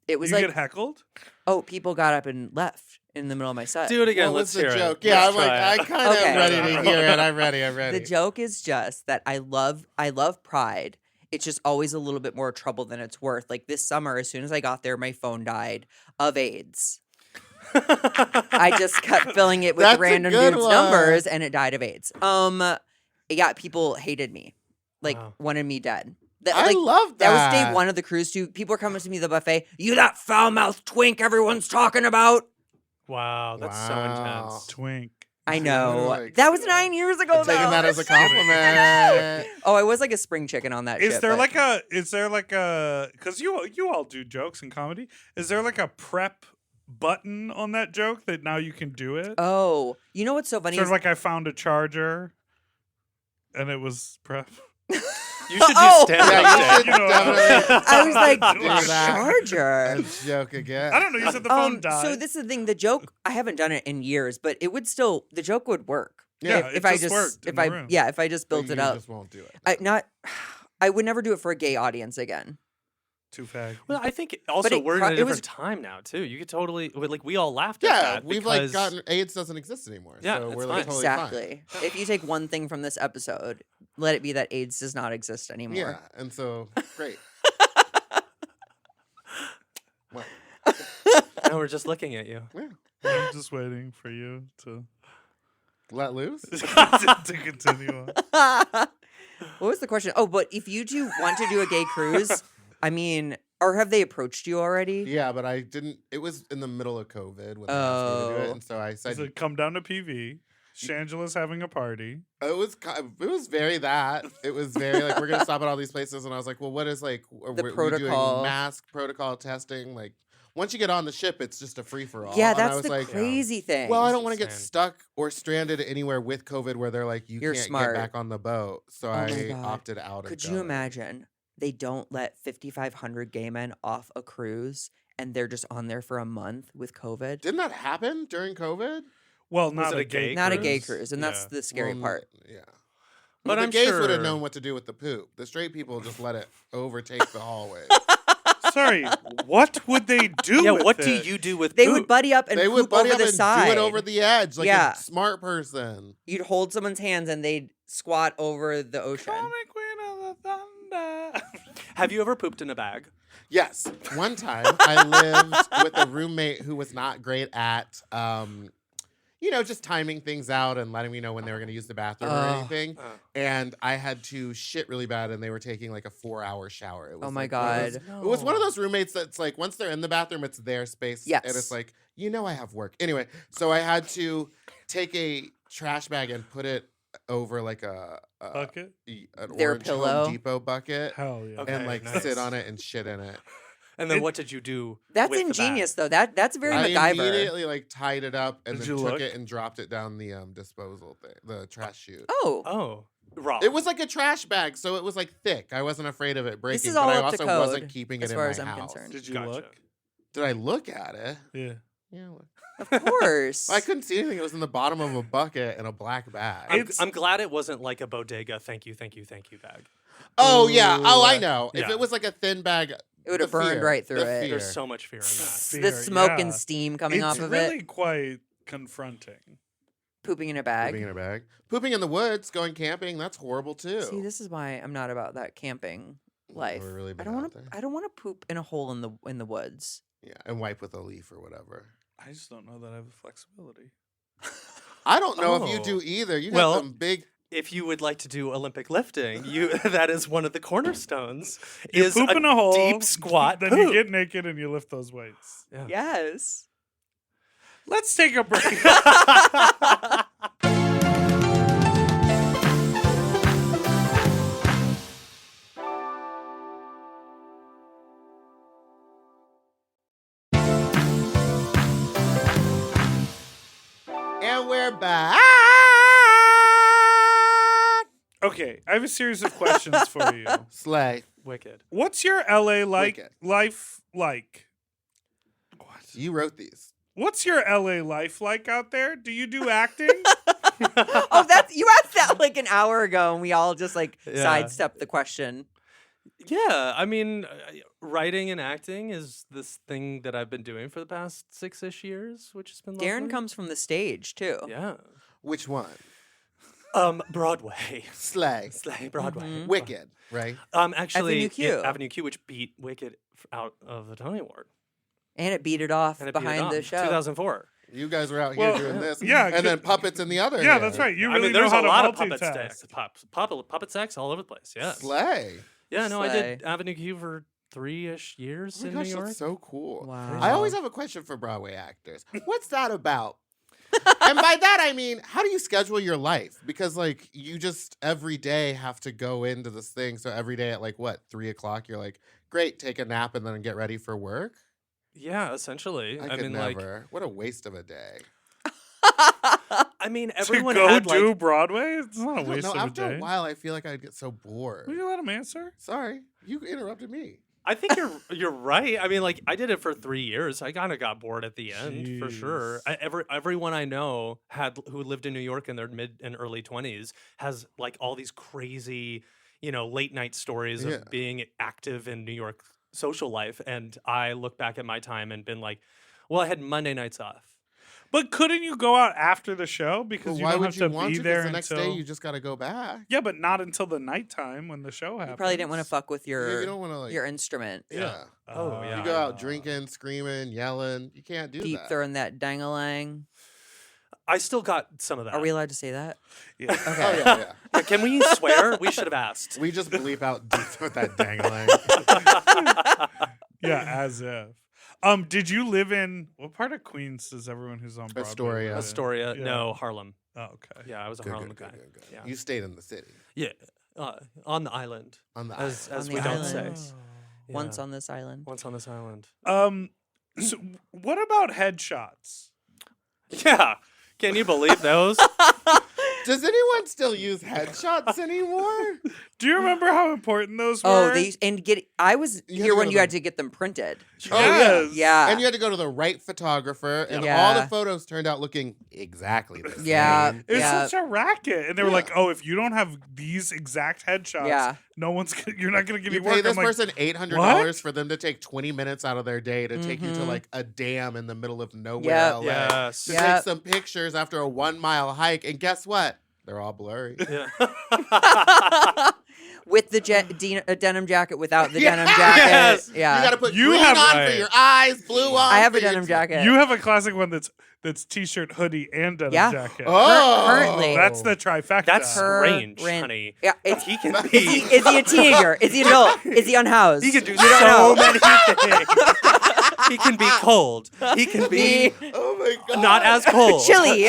It was you like, get heckled? oh, people got up and left in the middle of my set. Do it again. What Let's was the hear joke? it. Yeah, Let's I'm like, try I it. kind of Okay. am ready to hear it. I'm ready. The joke is just that I love Pride. It's just always a little bit more trouble than it's worth. Like this summer, as soon as I got there, my phone died of AIDS. I just kept filling it with That's a random good dudes' one. numbers, and it died of AIDS. Yeah, people hated me, like Wow. wanted me dead. I love That was that. day one of the cruise too. People were coming to me at the buffet. You that foul mouthed twink everyone's talking about. Wow, that's so Wow. intense. Twink. I know. Like- That was 9 years ago. I'm taking though. that as a compliment. Oh, I was like a spring chicken on that. Is ship, there but- like a because you all do jokes and comedy? Is there like a prep button on that joke that now you can do it? Oh, you know what's so funny? Sort is of like I found a charger, and it was prep. You should do Oh. stand-up. Yeah, you should You know, definitely I was like, Do that. Charger. and joke again. I don't know. You said the phone died. So this is the thing. The joke, I haven't done it in years, but it would still, the joke would work. Yeah, it if I just worked in if the I, room. yeah, if I just But built it you up. just won't do it. I would never do it for a gay audience again. Too fag. Well, I think also it we're in cro- a it different was- time now too. You could totally like we all laughed at Yeah, that. we've like because- gotten AIDS doesn't exist anymore. Yeah, so it's we're fine. like totally fine. Exactly. If you take one thing from this episode, let it be that AIDS does not exist anymore. Yeah, and so great. Well, Now we're just looking at you. yeah. I'm just waiting for you to Let loose. to continue on. What was the question? Oh, but if you do want to do a gay cruise, I mean, or have they approached you already? Yeah, but I didn't. It was in the middle of COVID when they asked me to do it, Oh. and so I said So come down to PV. Shangela's having a party. it was very that. It was very like we're gonna stop at all these places, and I was like, well, what is like The we protocol. doing mask protocol testing? Like once you get on the ship, it's just a free for all. Yeah, And I that's was the like, crazy thing. well, I don't want to get insane. stuck or stranded anywhere with COVID where they're like, you You're can't smart. get back on the boat. So Oh my I God. opted out. of Could you going. imagine they don't let 5,500 gay men off a cruise and they're just on there for a month with COVID? Didn't that happen during COVID? Well, Was not it a a gay gay Not a cruise. gay cruise, and that's Yeah. the scary Well, part. Yeah. But the I'm gays would have sure- known what to do with the poop. The straight people just let it overtake the hallway. Sorry, what would they do? Yeah, with what do it? you do with They poop? would buddy up and They would poop buddy over up the and side. do it over the edge like Yeah. a smart person. You'd hold someone's hands and they'd squat over the ocean. Call me queen of the thunder. Have you ever pooped in a bag? Yes. One time I lived with a roommate who was not great at just timing things out and letting me know when they were going to use the bathroom or Oh. anything. And I had to shit really bad, and they were taking like a 4-hour shower. It was Oh my like one of those- God. It was one of those roommates that's like, once they're in the bathroom, it's their space. And Yes. it's like, I have work. Anyway, so I had to take a trash bag and put it over like a Bucket? an Their orange pillow? Home Depot bucket Hell yeah. Okay. and like nice. sit on it and shit in it. And then It- what did you do? That's with the bag? ingenious, though. That's very I MacGyver. immediately like tied it up and Did then you took look? it and dropped it down the disposal thing, the trash chute. Oh, Oh, raw. It was like a trash bag, so it was like thick. I wasn't afraid of it breaking, is all but I up to also wasn't code, keeping as it in far my as I'm house. concerned. Did you Gotcha. look? Did I look at it? Yeah. Yeah. Look. of course. I couldn't see anything. It was in the bottom of a bucket in a black bag. I'm glad it wasn't like a bodega. Thank you bag. Oh yeah. Oh, I Ooh, know. If yeah. it was like a thin bag, It would have the burned fear, right through the it. fear. There's so much fear in that. Fear, the smoke yeah. and steam coming It's off of really it. quite confronting. Pooping in a bag. Pooping in a bag. Pooping in the woods, going camping, that's horrible too. See, this is why I'm not about that camping life. We're really I big don't out want to. there. I don't want to poop in a hole in the woods. Yeah, and wipe with a leaf or whatever. I just don't know that I have the flexibility. I don't know if you Oh. do either. You Well, got some big. If you would like to do Olympic lifting, that is one of the cornerstones. You is poop in a hole, deep squat. then poop. you get naked and you lift those weights. Yeah. Yes. Let's take a break. And we're back. Okay, I have a series of questions for you. Slay. Wicked. What's your LA Wicked. life like? What? You wrote these. What's your LA life like out there? Do you do acting? Oh, that's you asked that like an hour ago, and we all just like Yeah. sidestepped the question. Yeah, I mean, writing and acting is this thing that I've been doing for the past 6-ish years, which has been Darren lovely. comes from the stage too. Yeah. Which one? Broadway. Slay. Slay Broadway. Mhm. Wicked, right? Actually, Avenue Q. Avenue Q, which beat Wicked out of the Tony Award. And it beat it off And it beat it behind the off. show. 2004. You guys were out Well, here doing this. yeah, And then puppets in the other. Yeah, hand. that's right. You I really mean, know there's how a to lot of puppet multitask. stacks, puppet stacks all over the place. Yeah. Slay. Yeah, no, I did Slay. Avenue Q for 3-ish years Oh in my New gosh, York. that's so cool. Wow. I always have a question for Broadway actors. What's that about? And by that I mean, how do you schedule your life? Because like you just every day have to go into this thing. So every day at like what, 3:00, you're like, great, take a nap and then get ready for work. Yeah, essentially. I I could mean, never. What a waste of a day. I mean, To everyone go had do like. Broadway? It's not a I don't waste know. of a After day. a while, I feel like I'd get so bored. Will you let him answer? Sorry, you interrupted me. I think you're right. I mean, like I did it for 3 years. I kind of got bored at the end for sure. Everyone I know who lived in New York in their mid and early 20s has like all these crazy, late night stories Yeah. of being active in New York social life. And I look back at my time and been like, well, I had Monday nights off. But couldn't you go out after the show because Well, you why don't would have you to want be to? there Because the next until? day you just got to go back. Yeah, but not until the nighttime when the show happens. You probably didn't want to fuck with Yeah, you don't want to like. your instrument. Yeah. Oh, yeah. You go out drinking, screaming, yelling. You can't do Deep that. throwing that dang-a-lang. I still got some of that. Are we allowed to say that? Yeah. Oh yeah, yeah. Yeah, can we swear? We should have asked. We just bleep out deep with that dangling. Yeah, as if. Did you live in what part of Queens does everyone who's on Broadway Astoria. live in? Astoria, Yeah. no, Harlem. Oh, okay. Yeah, I was a Good, Harlem good, guy. good, good, good. Yeah, You stayed in the city yeah, on the island, on the as island. the we don't say. island. Once Yeah. on this island. Once on this island. So what about headshots? Yeah, can you believe those? Does anyone still use headshots anymore? Do you remember how important those were? Oh, I was You had here to when go you to had to get them printed. Oh, Yes. Yeah. And you had to go to the right photographer, and Yeah. all the photos turned out looking exactly the same. Yeah. It was Yeah. such a racket, and they were Yeah. like, "Oh, if you don't have these exact headshots, Yeah. no one's you're not gonna give You me work." pay this I'm like, person $800 "What?" for them to take 20 minutes out of their day to take you to Mhm. like a dam in the middle of nowhere, Yep. LA, Yes. to Yep. take some pictures after a 1 mile hike. And guess what? They're all blurry. Yeah. With the denim jacket, without the Yeah. denim jacket. Yes. Yeah. You got to put You green have- on right. for your eyes, blue on. I have a for your denim t- jacket. You have a classic one that's t-shirt, hoodie, and denim Yeah. jacket. Oh, Currently. That's the trifecta. That's Current- range, honey. Yeah, He can Is be. he a teenager? Is he an adult? Is he unhoused? He can do You don't so know. many things. He can be cold. He can be Oh my god! not as cold. Chilly.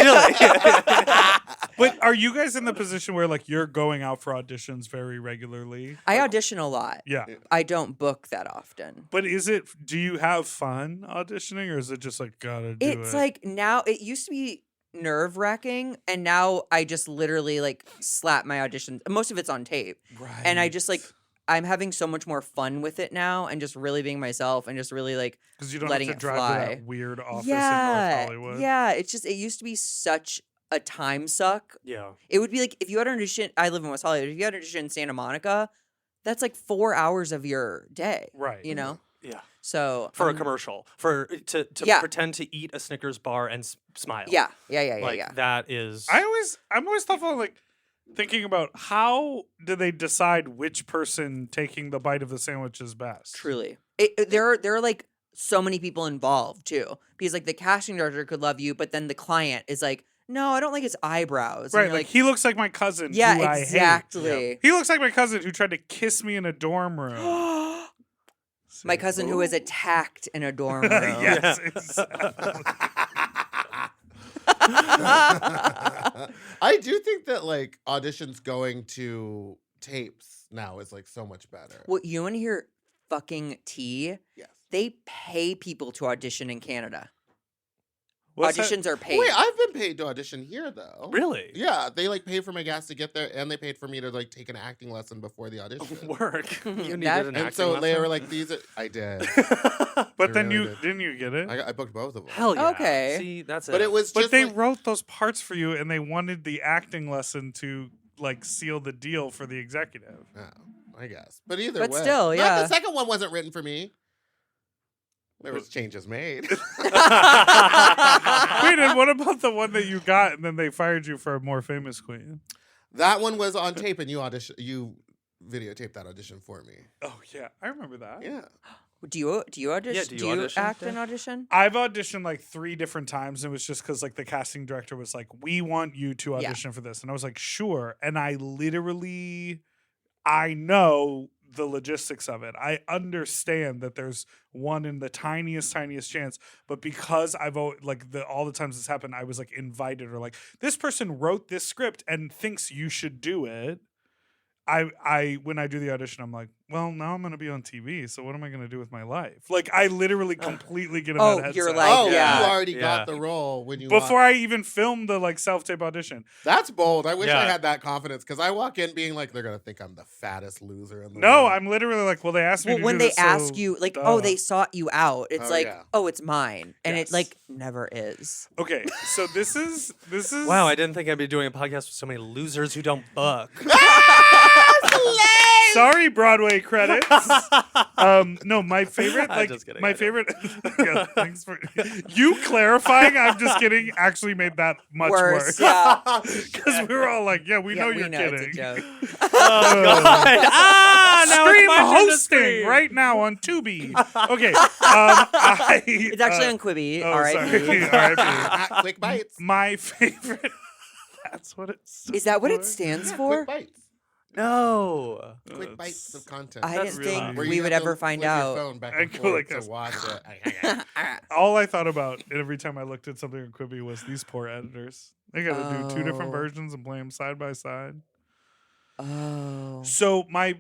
But are you guys in the position where like you're going out for auditions very regularly? I audition a lot. Yeah. I don't book that often. But do you have fun auditioning, or is it just like gotta do it? It's like now, it used to be nerve wracking, and now I just literally like slap my auditions. Most of it's on tape. right. And I just like, I'm having so much more fun with it now, and just really being myself, and just really like, because you don't letting have to it drive to fly. that weird office yeah, in North Hollywood. yeah. It's just, it used to be such a time suck. Yeah. It would be like if you had an audition. I live in West Hollywood. If you had an audition in Santa Monica, that's like 4 hours of your day. Right. You know. Yeah. So For a commercial, to Yeah. pretend to eat a Snickers bar and smile. Yeah. Like Yeah. that is. I'm always thoughtful, like thinking about how do they decide which person taking the bite of the sandwich is best. Truly, there are like so many people involved too, because like the casting director could love you, but then the client is like, no, I don't like his eyebrows. And Right, you're like he looks like my cousin. yeah, who I hate. exactly. He looks like my cousin who tried to kiss me in a dorm room. My cousin who was attacked in a dorm room. Yes, Yeah. exactly. I do think that like auditions going to tapes now is like so much better. Well, you want to hear fucking tea? Yes. They pay people to audition in Canada. What's that? Auditions are paid. Wait, I've been paid to audition here though. Really? Yeah, they like paid for my gas to get there, and they paid for me to like take an acting lesson before the audition. Work. You needed That- an And acting so they lesson? were like, "These are." I did. But I then really you did. didn't you get it? I booked both of them. Hell yeah. Okay. See, that's it. But it was But just they like, wrote those parts for you, and they wanted the acting lesson to like seal the deal for the executive. oh, I guess. But either But way, still, Not yeah. the second one wasn't written for me. There was changes made. Wait, and what about the one that you got, and then they fired you for a more famous queen? That one was on tape, and you videotaped that audition for me. Oh yeah, I remember that. Yeah. Do you audition? Yeah, do you you audition? act in audition? I've auditioned like 3 different times, and it was just because like the casting director was like, "We want you to Yeah. audition for this," and I was like, "Sure." And I know the logistics of it. I understand that there's one in the tiniest chance, but because all the times this happened, I was like invited or like this person wrote this script and thinks you should do it. I when I do the audition, I'm like, well, now I'm gonna be on TV, so what am I gonna do with my life? Like, I literally completely get in that headset. you're like, Oh, yeah. you already Yeah. got the role when you before I even filmed the like self-tape audition. That's bold. I wish I Yeah. had that confidence because I walk in being like, they're gonna think I'm the fattest loser in the No, world. I'm literally like, well, they asked me Well, to when do they this, ask so you, like, duh. oh, they sought you out, it's Oh, like, yeah. oh, it's mine. And Yes. it, like, never is. Okay, so this is Wow, I didn't think I'd be doing a podcast with so many losers who don't book. Sorry, Broadway credits. No, my favorite, I'm like, just kidding, I my know. favorite. Yeah, thanks for you clarifying. I'm just kidding. Actually, made that much worse. Yeah. Because we were all like, yeah, we know you're it's kidding. a joke. Oh, God. Now Stream it's my turn to hosting scream. right now on Tubi. Okay, It's actually on Quibi. Oh, R.I.P. sorry. R.I.P. Ah, Quick bites. My favorite. That's what it's. Is that what it stands for? Quick bites. No. Quick bites of content. I didn't really- think Where you we have would to ever find flip your out. phone back I and go forth like to this. watch it. All I thought about every time I looked at something on Quibi was these poor editors. They got to do two different Oh. versions and play them side by side. Oh. So my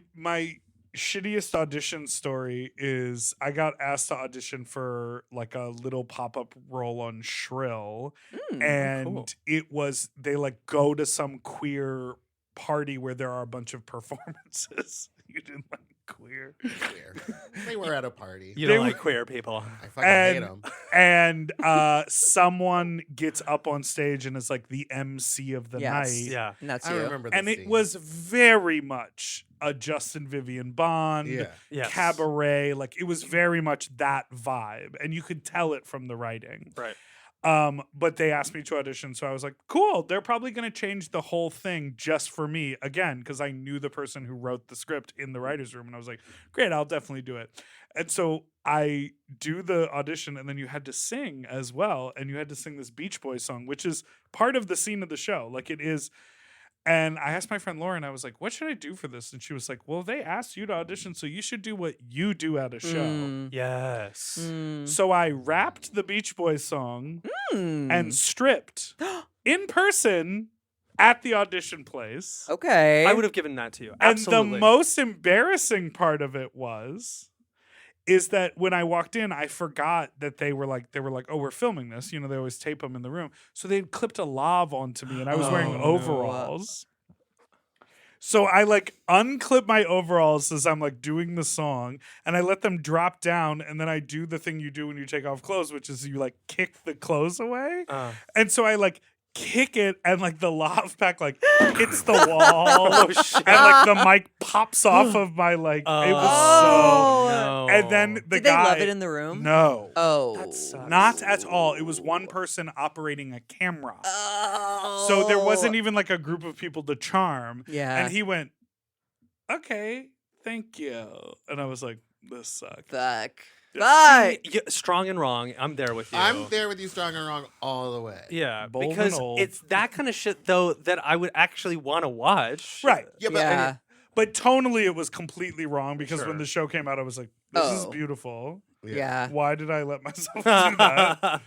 shittiest audition story is I got asked to audition for like a little pop-up role on Shrill, and cool. it was they like go to some queer party where there are a bunch of performances. You didn't like queer. Queer. They were at a party. You They don't were- like queer people. I fucking hate And them. and someone gets up on stage and is like the MC of the Yes. night. Yeah. And that's I you. remember this And it scene. was very much a Justin Vivian Bond. Yeah. Yes. Cabaret, like it was very much that vibe, and you could tell it from the writing. Right. But they asked me to audition, so I was like, cool, they're probably going to change the whole thing just for me again, because I knew the person who wrote the script in the writer's room, and I was like, great, I'll definitely do it. And so I do the audition, and then you had to sing as well, and you had to sing this Beach Boys song, which is part of the scene of the show, like it is. And I asked my friend Lauren, I was like, what should I do for this? And she was like, well, they asked you to audition, so you should do what you do at a show. Mm. Yes. Mm. So I rapped the Beach Boys song Mm. and stripped in person at the audition place. Okay. I would have given that to you. And Absolutely. the most embarrassing part of it is that when I walked in, I forgot that they were like, oh, we're filming this. You know, they always tape them in the room. So they had clipped a lav onto me, and I was wearing Oh, no. overalls. So I like unclip my overalls as I'm like doing the song, and I let them drop down, and then I do the thing you do when you take off clothes, which is you like kick the clothes away. And so I like kick it, and like the lav pack like hits the wall. Oh, shit. And like the mic pops off of my like it was Oh. no. so. And then the Did guy they love it in the room? no. Oh. That sucks. Not at all. It was one person operating a camera. Oh. So there wasn't even like a group of people to charm. Yeah. And he went, okay, thank you. And I was like, this sucks. Fuck. See, strong and wrong. I'm there with you. I'm there with you strong and wrong all the way. Yeah, Bold and because old. it's that kind of shit though that I would actually want to watch. Right. Yeah, but Yeah. But tonally, it was completely wrong because Sure. when the show came out, I was like, this is Oh. beautiful. Yeah. Why did I let myself do that?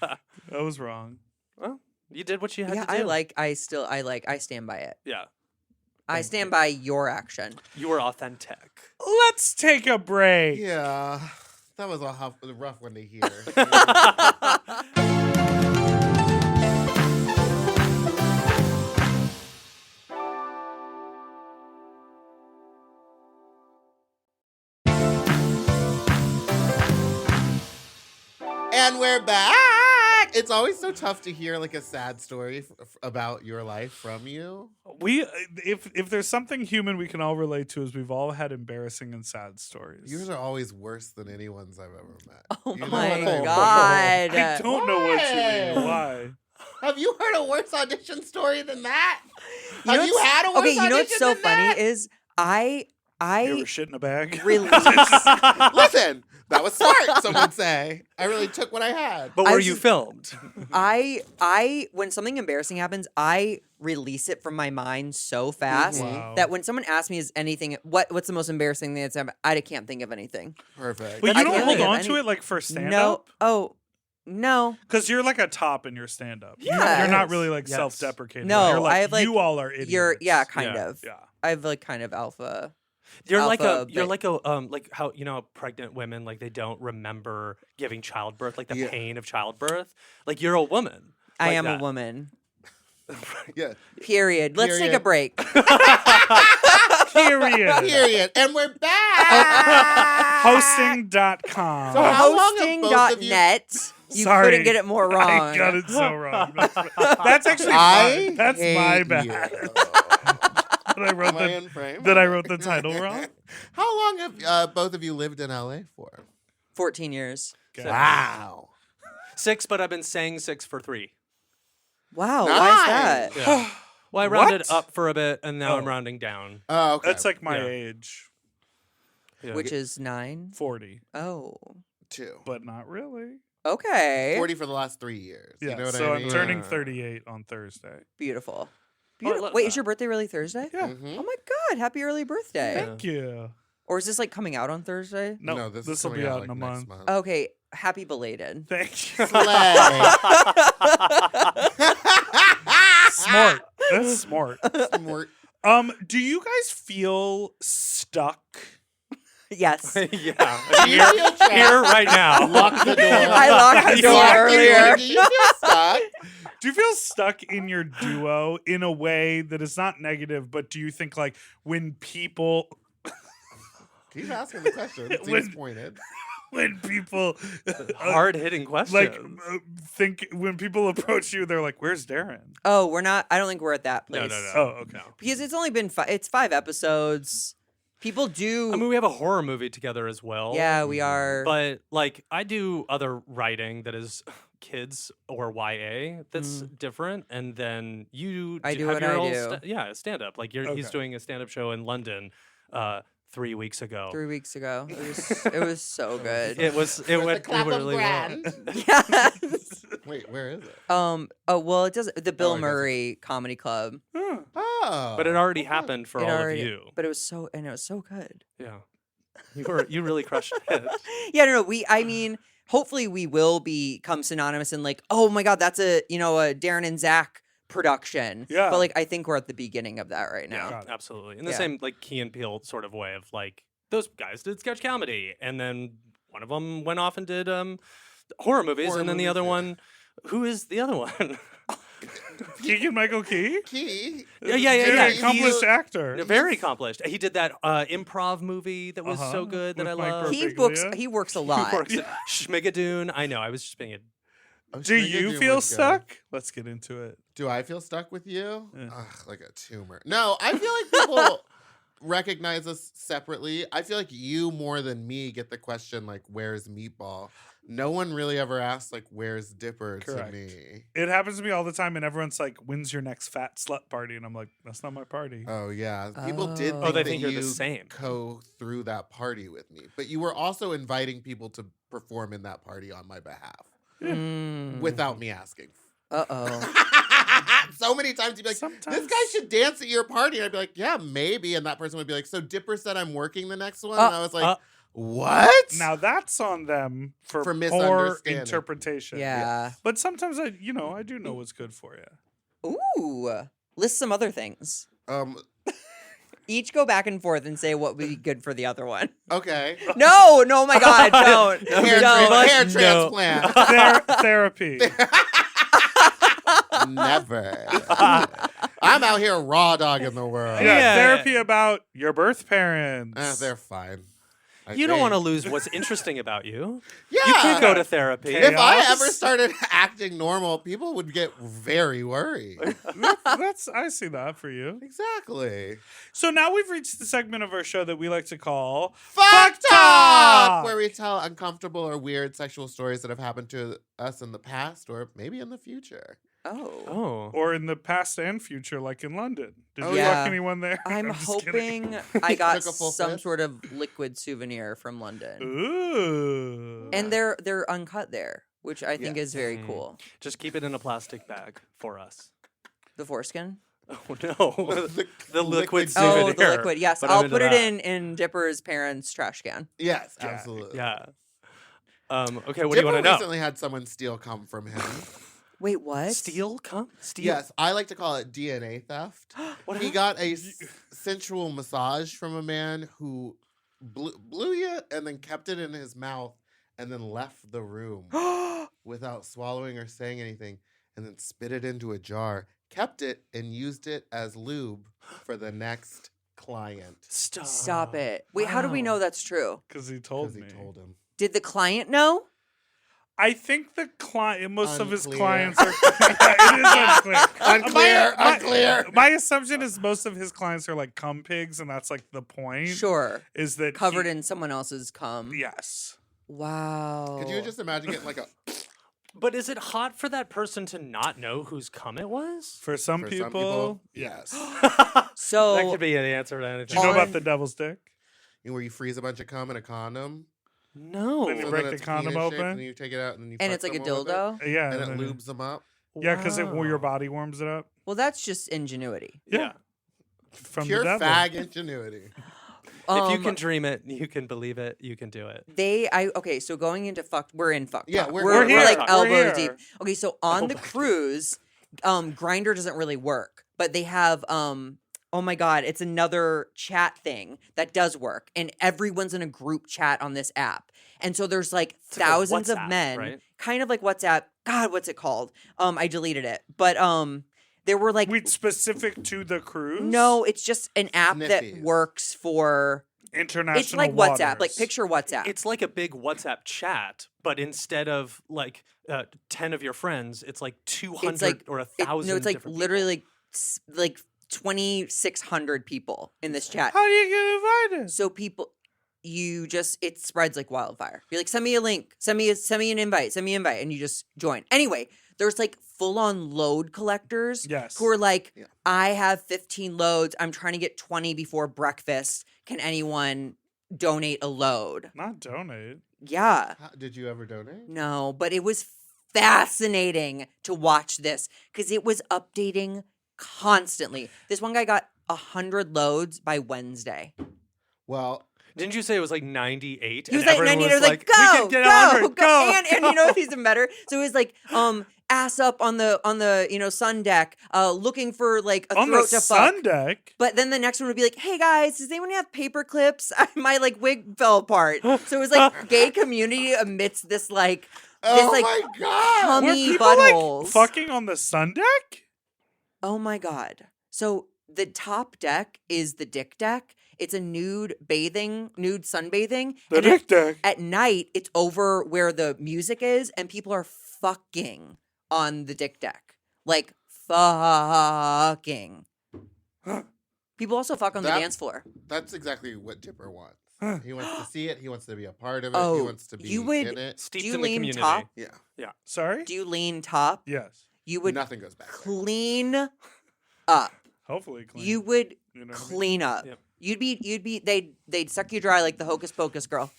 That was wrong. Well, you did what you had Yeah, to do. I stand by it. Yeah, I stand by your action. you were authentic. Let's take a break. Yeah. That was a rough one to hear. And we're back. It's always so tough to hear like a sad story about your life from you. We, if there's something human we can all relate to, is we've all had embarrassing and sad stories. Yours are always worse than anyone's I've ever met. Oh You know my what I mean? God. I don't know what you Why? mean. Why? Have you heard a worse audition story than that? You know Have you what's- had a worse Okay, you know what's audition so than funny that? is I You ever shit in a bag? release. Listen, that was smart, some would say. I really took what I had. But I were was you just- filmed? I when something embarrassing happens, I release it from my mind so fast Wow. that when someone asks me is anything what's the most embarrassing thing that's happened, I can't think of anything. Perfect. But I you don't can't hold think of on to any- it like for stand No. up? Oh. No. Because you're like a top in your stand-up. Yeah. You're not really like Yes. self-deprecating. No, you're like, I have, like, you all are idiots. Kind Yeah. of. Yeah. I have like kind of alpha. You're Alpha, like how pregnant women like they don't remember giving childbirth, like the pain of childbirth. Like you're a woman. I like am a that. woman. Yeah. Period. Let's take a Period. break. Period. Period. And we're back. Hosting.com. So how long have both of you- Hosting.net. You Sorry. couldn't get it more wrong. I got it so wrong. That's actually I mine. That's my hate bad. you. that I wrote Am I the in frame? that I wrote the title wrong. How long have both of you lived in LA for? 14 years. Okay. Wow. 6, but I've been saying 6 for 3. Wow. Why is that? Yeah. Well, I rounded What? up for a bit, and now I'm Oh. rounding down. Oh, okay. That's like my Yeah. age. Yeah. Which is 9. 40, Oh. 2. but not really. Okay. 40 for the last 3 years. Yeah. You know what so I mean? I'm turning Yeah. 38 on Thursday. Beautiful. Oh, I Beautiful. love Wait, that. is your birthday really Thursday? Yeah. Mhm. Oh my God. Happy early birthday. Yeah. Thank you. Or is this like coming out on Thursday? No, this this is will coming be out like in a next month. Okay. Happy belated. Thank you. Slay. Smart. That's smart. Smart. Do you guys feel stuck? Yes. yeah. Do you feel trapped? Here right now. Lock the door. I locked the You door locked the earlier. door. Do you feel stuck? Do you feel stuck in your duo in a way that is not negative, but do you think like when people Keep asking the question. It When- seems pointed. when people Hard hitting questions. like think when people approach you, they're like, "Where's Darren?" Oh, we're not. I don't think we're at that no, place. no, no. Oh, okay. No. Because it's only been it's 5 episodes. People do. I mean, we have a horror movie together as well. yeah, we are. But like, I do other writing that is kids or YA that's different, and then you I do have what your I own do. stand up. Like he's Okay. doing a stand up show in London 3 weeks ago. 3 weeks ago. It was so good. It was it went really well. Yes. Wait, where is it? Oh well, it does the Bill it doesn't. Murray Comedy Club. Huh. Oh. But it already happened for It all already- of you. But it was so good. Yeah, you really crushed it. Yeah, no. I mean, hopefully we will become synonymous in like, oh my God, that's a Darren and Zach production. Yeah. But like, I think we're at the beginning of that right now. Got it. Absolutely. In the Yeah. same like Key and Peele sort of way of like those guys did sketch comedy, and then one of them went off and did horror movies, Horror and then the movies, other yeah. one, who is the other one? Keegan Michael Key, Key. yeah. very He's- accomplished actor. Very accomplished. He did that improv movie that was so Uh-huh. good that With I Mike love. Birbiglia. He works a He lot. works at Schmigadoon. I know. I was just being a Oh, Do Schmigadoon you was feel good. stuck? Let's get into it. Do I feel stuck with you? Yeah. Ugh, like a tumor. No, I feel like people recognize us separately. I feel like you more than me get the question like, "Where's Meatball?" No one really ever asks like, "Where's Dipper?" Correct. to me. It happens to me all the time, and everyone's like, "When's your next fat slut party?" And I'm like, "That's not my party." Oh yeah, people did. Oh. Think they that think you're the you same. Go through that party with me, but you were also inviting people to perform in that party on my behalf without me asking. Uh-oh. So many times you'd be like, Sometimes- "This guy should dance at your party," and I'd be like, "Yeah, maybe," and that person would be like, "So Dipper said I'm working the next one," and I was like, "What?" Now that's on them for poor misunderstanding. interpretation. Yeah. But sometimes I do know what's good for you. Ooh. List some other things. um, Each go back and forth and say what would be good for the other one. okay, No, no, my God, don't. hair, Don't. hair No. transplant. Therapy. Never. I'm out here raw dogging the world. Yeah, Yeah. therapy about your birth parents. They're fine. You don't want to lose what's interesting about you. Yeah. You could go to therapy. Okay. If I Chaos. ever started acting normal, people would get very worried. I see that for you. Exactly. So now we've reached the segment of our show that we like to call Fuck Talk! Talk! Where we tell uncomfortable or weird sexual stories that have happened to us in the past or maybe in the future. Oh. Oh. or in the past and future, like in London. Did Oh, you yeah. fuck anyone there? I'm just kidding. hoping I got Took a full some fist? sort of liquid souvenir from London. Ooh. And they're uncut there, which I think Yeah. is very Mm. cool. Just keep it in a plastic bag for us. The foreskin? Oh no. The liquid Oh, souvenir. the liquid. Yes, But I'm I'll into put it that. in Dipper's parents' trash can. Yes, Yeah. absolutely. Yeah. Okay, what do you want to know? recently had someone steal cum from him. Wait, what? Steal cum? Steal? Yes, I like to call it DNA theft. He got a sensual massage from a man who blew you and then kept it in his mouth and then left the room without swallowing or saying anything, and then spit it into a jar, kept it, and used it as lube for the next client. Stop it. Wait, how do we know that's true? Because he told Because me. he told him. Did the client know? I think the client, most of his Unclear. clients are. It is unclear. Unclear. My assumption is most of his clients are like cum pigs, and that's like the point. Sure. Is that Covered in someone else's cum. Yes. Wow. Could you just imagine getting like a But is it hot for that person to not know whose cum it was? For some for people, some people? yes. So That could be the answer to anything. Do you know about On- the devil's dick? where you freeze a bunch of cum in a condom? No. Then you So break then the it's condom penis-shaped, open? and then you take it out and then you and fuck it's like a someone with it, dildo. Yeah. and it then lubes them up. Yeah, because your Wow. body warms it up. Well, that's just ingenuity. Yeah. From Pure the devil. fag ingenuity. If you can dream it, you can believe it, you can do it. Okay, so going into we're in fuck Yeah, talk. we're we're here. like We're elbows here. deep. Okay, so on the Elbows. cruise, Grinder doesn't really work, but they have oh my god, it's another chat thing that does work, and everyone's in a group chat on this app, and so there's like It's like a thousands of WhatsApp, men, right? kind of like WhatsApp. God, what's it called? I deleted it, but there were like Wait, specific to the cruise? no, it's just an app that Sniffies. works for. International It's like WhatsApp, like waters. picture WhatsApp. It's like a big WhatsApp chat, but instead of like 10 of your friends, it's like 200 like- or 1,000. No, it's like different literally like 2,600 people in this chat. How do you get invited? So people, it spreads like wildfire. You're like, send me a link, send me an invite, and you just join. Anyway, there's like full on load collectors. Yes. Who are like, Yeah. I have 15 loads. I'm trying to get 20 before breakfast. Can anyone donate a load? Not donate. Yeah. Did you ever donate? No, but it was fascinating to watch this because it was updating constantly. This one guy got 100 loads by Wednesday. Well, Didn't you say it was like 98? He was and like everyone 98. I was like, we go, can get go, 100, go. And you know what's even better? So it was like, ass up on the sun deck, looking for like a On the throat to fuck. sun deck. But then the next one would be like, hey guys, does anyone have paper clips? My like wig fell apart. So it was like gay community amidst this like oh like, my god! Were hummy people buttholes. like fucking on the sun deck? Oh my god. So the top deck is the dick deck. It's a nude sunbathing. The and dick deck. at night, it's over where the music is, and people are fucking on the dick deck. Like, fucking. People also fuck on the That- dance floor. That's exactly what Dipper wants. Huh. He wants to see it. He wants to be a part of it. Oh, he wants to be you would- in it. Steeped you in the lean community. top? Yeah. Sorry? Do you lean top? Yes. You would Nothing goes back. clean up. Hopefully clean. You would You know what I mean? clean up. Yep. They'd suck you dry like the Hocus Pocus girl.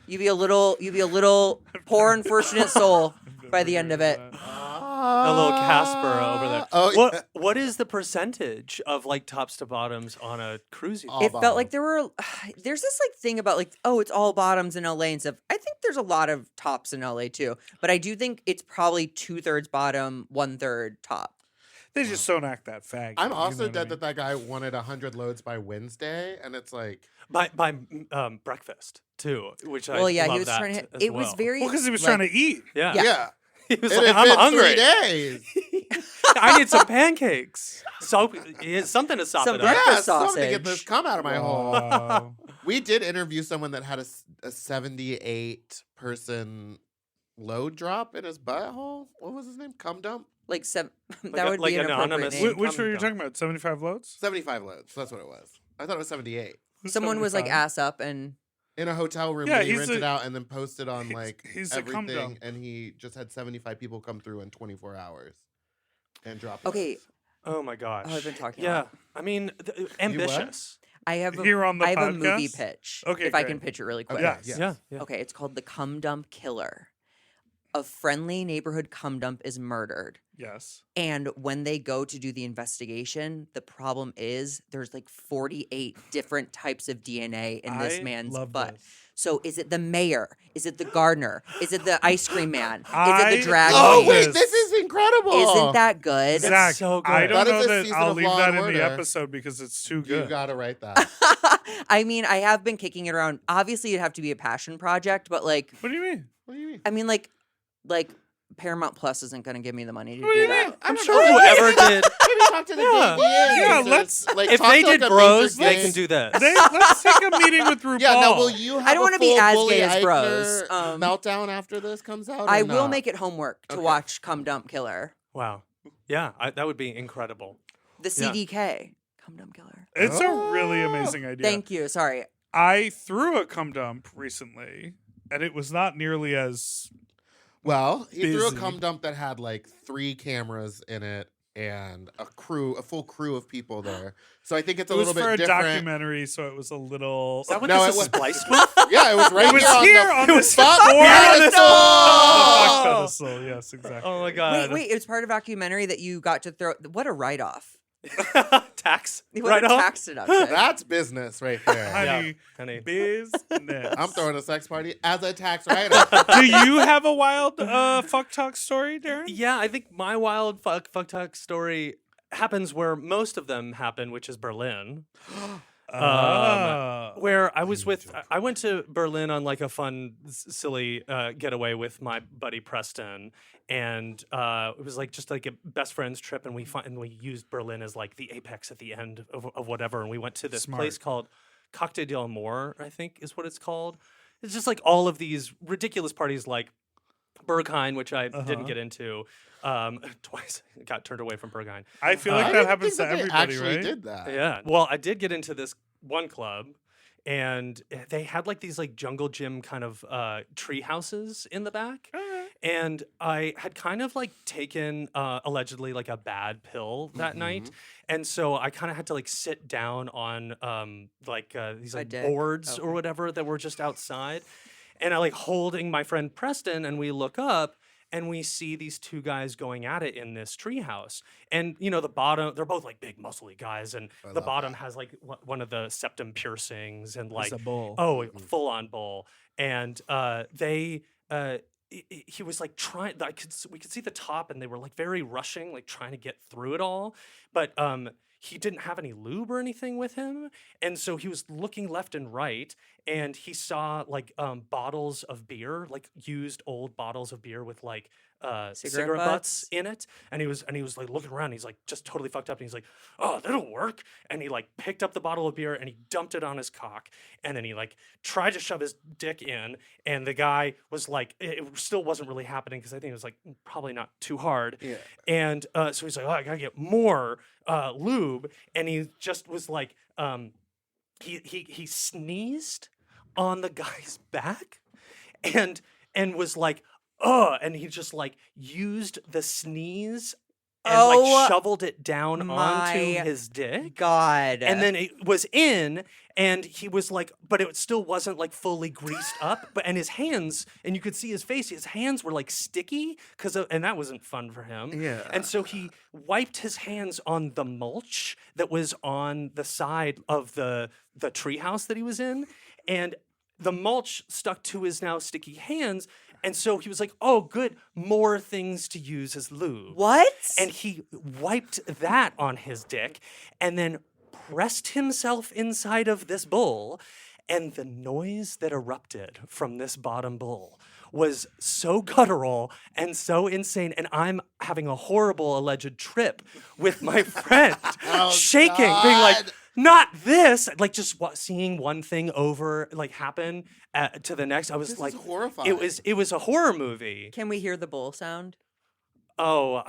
You'd be a little poor unfortunate soul by the end of it. A little Casper over there. Oh, What is the percentage of like tops to bottoms on a cruise? All It felt bottom. like there's this like thing about like, oh, it's all bottoms in LA and stuff. I think there's a lot of tops in LA too, but I do think it's probably 2/3 bottom, 1/3 top. They just don't act that fag. I'm also dead that guy wanted 100 loads by Wednesday, and it's like, by breakfast too, which I Well, yeah, love he was that trying to. as It was well. very Well, because he was like, trying to eat. yeah. yeah, He was it like, had I'm been hungry. 3 days. I need some pancakes. So something to sop Some it up. breakfast Yeah, something to get sausage. this cum out of my hole. Wow. We did interview someone that had a 78 person load drop in his butthole. What was his name? Cumdump? like that Like would like be an anonymous- appropriate name. Which were you Dumb. talking about? 75 loads? 75 loads. That's what it was. I thought it was 78. Who's Someone was like 75? ass up and In a hotel room Yeah, that he he's rented a- out and then posted on like he's a cum everything, dump. and he just had 75 people come through in 24 hours and drop. okay. loads. Oh my gosh. Oh, I've been talking a Yeah. lot. I mean, ambitious. I have Here on the I have a movie podcast? pitch. Okay, if I great. can pitch it really quick. Okay, Yes. yes. Yeah. Okay, it's called The Cumdump Killer. a friendly neighborhood cum dump is murdered. Yes. And when they go to do the investigation, the problem is there's like 48 different types of DNA in this man's butt. This. So is it the mayor? Is it the gardener? Is it the ice cream man? Is I it the drag love queen? wait, this is incredible. Isn't that good? Zach, so good. I don't That is know a that season I'll of leave Law that and in the Order. episode because it's too You good. gotta write that. I mean, I have been kicking it around. Obviously, it'd have to be a passion project, but like, What do you mean? What do you mean? I mean, like Paramount Plus isn't going to give me the money to What do do you that. mean? I'm sure whoever did. Maybe talk to the Yeah. DDA. Yeah, users. let's- like, If talk they to, like, did a bros, major they gay- can do this. Let's take a meeting with RuPaul. Yeah, now will you have I don't want to be as Bully gay as Eichner bros. meltdown after this comes out? I or will not? make it homework to Okay. watch Cumdump Killer. Wow. Yeah, that would be incredible. The Yeah. CDK. Cumdump Killer. It's a really Oh. amazing idea. Thank you. Sorry. I threw a cum dump recently, and it was not nearly as. Well, he threw a Busy. cum dump that had like 3 cameras in it and a full crew of people there. So I think it's a It was little for a bit different. documentary, so it was a little. Is that what No, this it is was- spliced with? Yeah, it was right It was here here on on the the fuck fuck pedestal. Fuck pedestal. Yes, exactly. Oh my god. Wait. It was part of a documentary that you got to throw. What a write off. Tax. What Right a off. tax deduction. That's business right there. Honey, honey. business. I'm throwing a sex party as a tax write-off. Do you have a wild fuck talk story, Darren? Yeah, I think my wild fuck talk story happens where most of them happen, which is Berlin. Where I was with, I went to Berlin on like a fun, silly getaway with my buddy Preston, and it was like just like a best friends trip, and we used Berlin as like the apex at the end of whatever, and we went to this Smart. place called Cocktail del Amor, I think is what it's called. It's just like all of these ridiculous parties like Berghain, which I didn't get into twice. Got turned away from Berghain. I feel I like that didn't happens think to that they everybody, actually right? did that. Yeah. Well, I did get into this one club, and they had like these like jungle gym kind of tree houses in the back. And I had kind of like taken allegedly like a bad pill that night. And so I kind of had to like sit down on these like dick? boards or whatever that were just outside. And I like holding my friend Preston, and we look up and we see these 2 guys going at it in this treehouse. And you know, the bottom, they're both like big muscly guys, and the love bottom that. has like one of the septum piercings and like a bull. full on bull. And he was like trying. We could see the top, and they were like very rushing, like trying to get through it all. But he didn't have any lube or anything with him, and so he was looking left and right, and he saw like bottles of beer, like used old bottles of beer with like cigarette butts in it, and he was like looking around. He's like just totally fucked up, and he's like, "Oh, that'll work." And he like picked up the bottle of beer and he dumped it on his cock, and then he like tried to shove his dick in, and the guy was like, it still wasn't really happening because I think it was like probably not too hard. Yeah. And so he's like, "Oh, I gotta get more lube," and he just was like, he sneezed on the guy's back, and was like, "Oh," and he just like used the sneeze and like shoveled it down onto his dick. God. And then it was in, and he was like, but it still wasn't like fully greased up. And his hands, and you could see his face, his hands were like sticky, and that wasn't fun for him. Yeah. And so he wiped his hands on the mulch that was on the side of the treehouse that he was in, and the mulch stuck to his now sticky hands. And so he was like, "Oh, good, more things to use as lube." What? And he wiped that on his dick and then pressed himself inside of this bull. And the noise that erupted from this bottom bull was so guttural and so insane. And I'm having a horrible alleged trip with my friend, shaking, being like, God. "Not this!" Like just seeing one thing over, like happen to the next. I was This like, is horrifying. It was a horror movie. Can we hear the bull sound? Oh,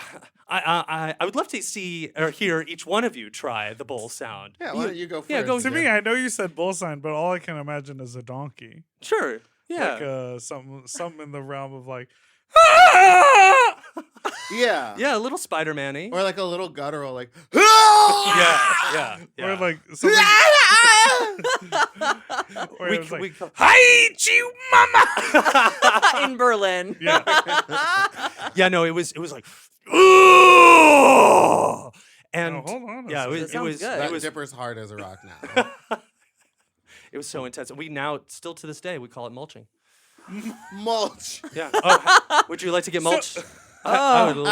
I would love to see or hear each one of you try the bull sound. Yeah, why don't you go first? Yeah, go- To me, I know you said bull sign, but all I can imagine is a donkey. Sure. Yeah. Like something in the realm of like. Yeah. Yeah, a little Spider-Man-y. Or like a little guttural, like, yeah. Or like something. Or it was like, we I eat you, mama. In Berlin. Yeah. Yeah, no, it was like, "Ugh!" And hold on a yeah, second. That it sounds was good. that it was Dipper's hard as a rock now. it was so intense. We now still to this day we call it mulching. Mulch. Yeah. Oh, would you like to get mulched? I would love to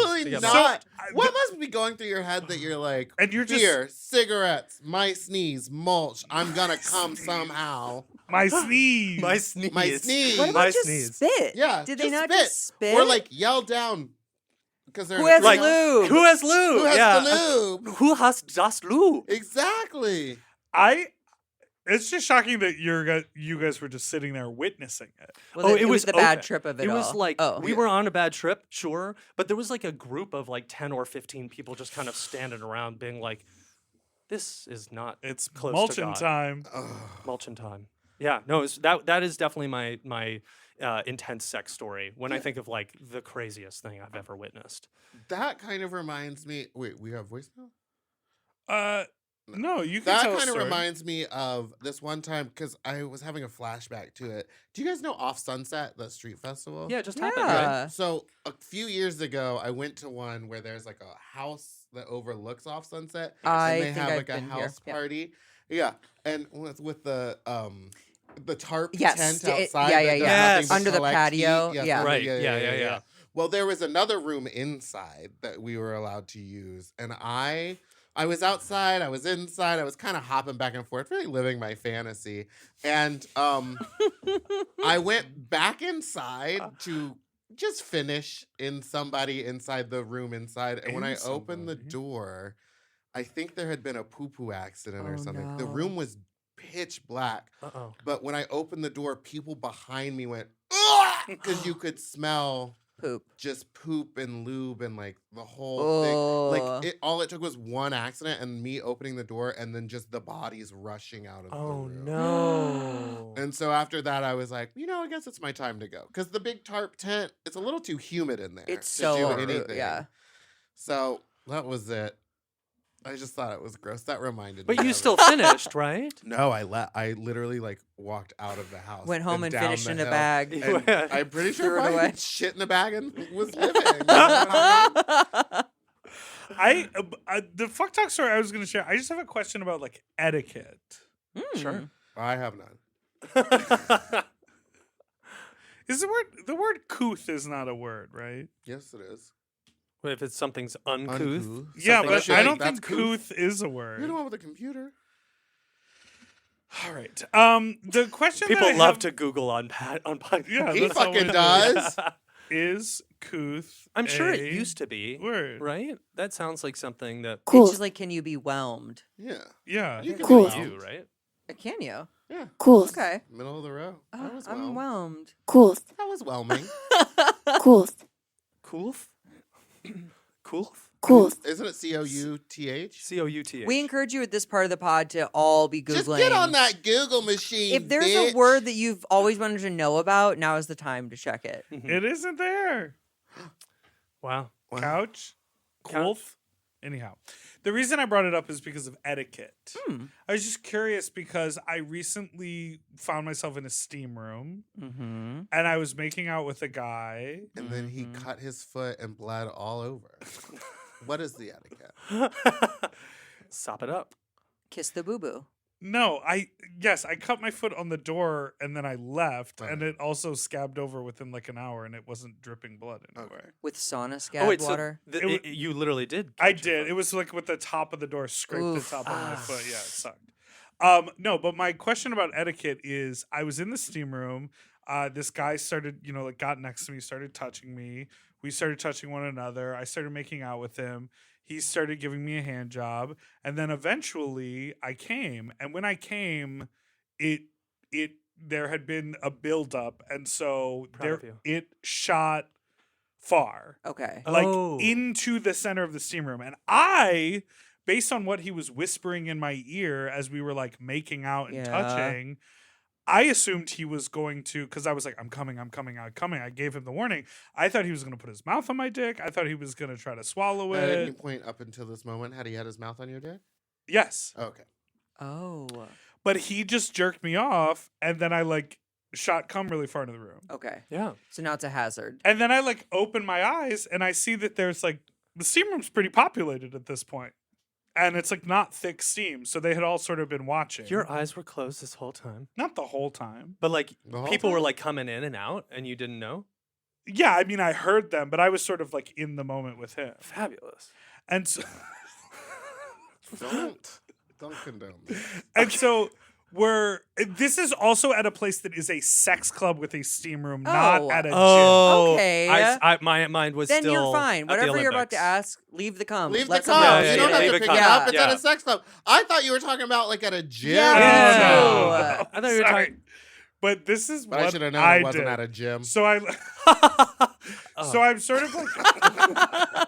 Absolutely get not. mulched. What must be going through your head that you're like, And you're just- beer, cigarettes, my sneeze, mulch, I'm gonna come somehow. My sneeze. My sneeze. My sneeze. What My about just sneeze. spit? Yeah, Did they just not spit. just spit? Or like yell down. Because they're Who in a has drink. lube? Who has lube? Who has yeah. the lube? Who has das lube? Exactly. It's just shocking that you guys were just sitting there witnessing it. Well, it was the bad open. trip of it It was all. like Oh. we were on a bad trip, sure, but there was like a group of like 10 or 15 people just kind of standing around being like, this is not It's close to mulching God. time. Mulching time. Yeah, no, that is definitely my intense sex story when I think of like the craziest thing I've ever witnessed. That kind of reminds me. Wait, we have voicemail? No, you can That tell a kind of story. reminds me of this one time because I was having a flashback to it. Do you guys know Off Sunset, the street festival? Yeah, it just happened, right? Yeah. So a few years ago, I went to one where there's like a house that overlooks Off Sunset, I and they think have I've like a been here. house Yeah. party. Yeah, and with the tarp Yes, tent yeah, outside. yeah, that does yeah. nothing but Under the collect patio, heat. yeah. Right, yeah. Well, there was another room inside that we were allowed to use, and I was outside, I was inside, I was kind of hopping back and forth, really living my fantasy. And I went back inside to just finish in somebody inside the room inside. And when I opened the door, I think there had been a poo-poo accident or Oh, something. The no. room was pitch black. Uh-oh. But when I opened the door, people behind me went, because you could smell Poop. just poop and lube and like the whole thing. Ugh. Like all it took was one accident and me opening the door and then just the bodies rushing out of the Oh room. no. And so after that, I was like, I guess it's my time to go because the big tarp tent, it's a little too humid in there. It's to so do rude, anything. yeah. So that was it. I just thought it was gross. That reminded me. But you of still it. finished, right? No, I literally like walked out of the house. Went home and down finished the in a hill. bag. And I'm pretty Threw sure it I away. shit in a bag and was living. The fuck talk story I was going to share. I just have a question about like etiquette. Sure. I have none. Is the word couth is not a word, right? Yes, it is. What if it's something's uncouth? Uncouth. Yeah, Something but should- I don't that's think couth is a You're word. the one with the computer. All right. The question People that I love have to Google on podcast. Yeah, He that's how fucking we- does. is couth. I'm sure it a used to be. word. Right? That sounds like something that It's just like, can you be whelmed? Yeah. Yeah. You can Cool. be you, whelmed. right? Can you? Yeah. Cool. Okay. Middle of the row. That was I'm whelmed. Cool. That was whelming. Cool. Coolth? Coolth? Cool. Isn't it COUTH? C-O-U-T-H. We encourage you at this part of the pod to all be Googling. Just get on that Google machine. If there's bitch. a word that you've always wanted to know about, now is the time to check it. It isn't there. Wow. Wow. Couch. Couch. Coolth. Anyhow. The reason I brought it up is because of etiquette. I was just curious because I recently found myself in a steam room Mm-hmm. and I was making out with a guy. And then he cut his foot and bled all over. What is the etiquette? Sop it up. Kiss the boo-boo. No, I cut my foot on the door and then I left and Okay. it also scabbed over within like an hour and it wasn't dripping blood anywhere. With sauna scab water. So It wa- you literally did. I cut your did. foot. It was like with the top of the door, scraped Oof. the top of my Ah. foot. Yeah, it sucked. No, but my question about etiquette is I was in the steam room. This guy started, got next to me, started touching me. We started touching one another. I started making out with him. He started giving me a hand job. And then eventually I came. And when I came, there had been a buildup. And so Proud of you. it shot far. Okay. Like Oh. into the center of the steam room. And I, based on what he was whispering in my ear as we were like making out and Yeah. touching, I assumed he was going to, because I was like, I'm coming. I gave him the warning. I thought he was going to put his mouth on my dick. I thought he was going to try to swallow At any it. point up until this moment, had he had his mouth on your dick? Yes. Okay. Oh. But he just jerked me off, and then I like shot cum really far into the room. Okay. Yeah. So now it's a hazard. And then I like open my eyes, and I see that there's like, the steam room's pretty populated at this point. And it's like not thick steam. So they had all sort of been watching. Your eyes were closed this whole time. Not the whole time. But like The whole people were time? like coming in and out and you didn't know? Yeah, I mean, I heard them, but I was sort of like in the moment with him. Fabulous. And so, Don't condone this. and so this is also at a place that is a sex club with a steam room, not Oh. at a gym. Okay. My mind was Then still you're fine. at the Whatever you're about to Olympics. ask, leave the cum. Leave the Let cum. someone else Yeah, You do don't yeah, have it. to leave pick a it cum. up. It's at Yeah. a sex club. I thought you were talking about like at a gym. Yeah, Yeah. no. I thought you were Sorry. talking. But this is But I what should have known I it wasn't did. at a gym. So I, Oh. so I'm sort of like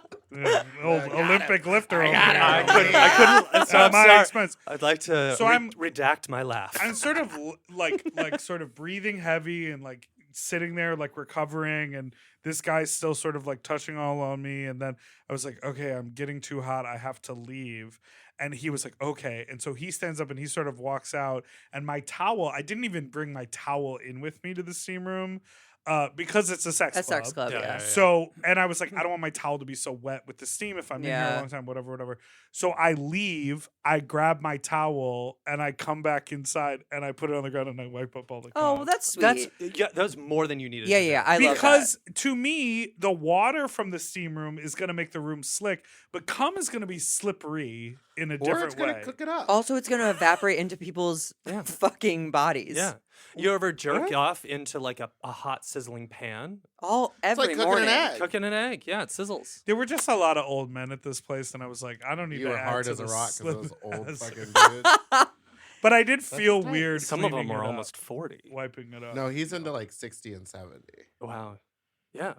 old Olympic lifter over got here. it. I couldn't. So I'm At my sorry. expense. I'd like to So I'm- redact my laugh. I'm sort of like sort of breathing heavy and like sitting there like recovering, and this guy's still sort of like touching all on me, and then I was like, okay, I'm getting too hot, I have to leave. And he was like, okay. And so he stands up and he sort of walks out, and my towel, I didn't even bring my towel in with me to the steam room because it's a sex A club. sex club, Yeah, yeah. yeah, yeah. So, and I was like, I don't want my towel to be so wet with the steam if I'm in here Yeah. a long time, whatever. So I leave, I grab my towel, and I come back inside, and I put it on the ground, and I wipe up all the cum. Oh, well, that's sweet. that was more than you needed. yeah, to do. yeah. I love because to me, the water from the steam room is going to make the room slick, but cum is going to be slippery in a Or different it's gonna way. cook it up. that. Also, it's going to evaporate into people's Yeah. fucking bodies. Yeah. You ever jerk What? off into like a hot sizzling pan? It's like Every cooking morning. an egg. Cooking an egg. Yeah, it sizzles. There were just a lot of old men at this place, and I was like, I don't need You to were add hard to as a the rock because those slip old as- fucking dudes. But I did feel tight. weird. Some of cleaning them are it up, almost 40. wiping it up. No, he's into like 60 and 70. Wow. Yeah.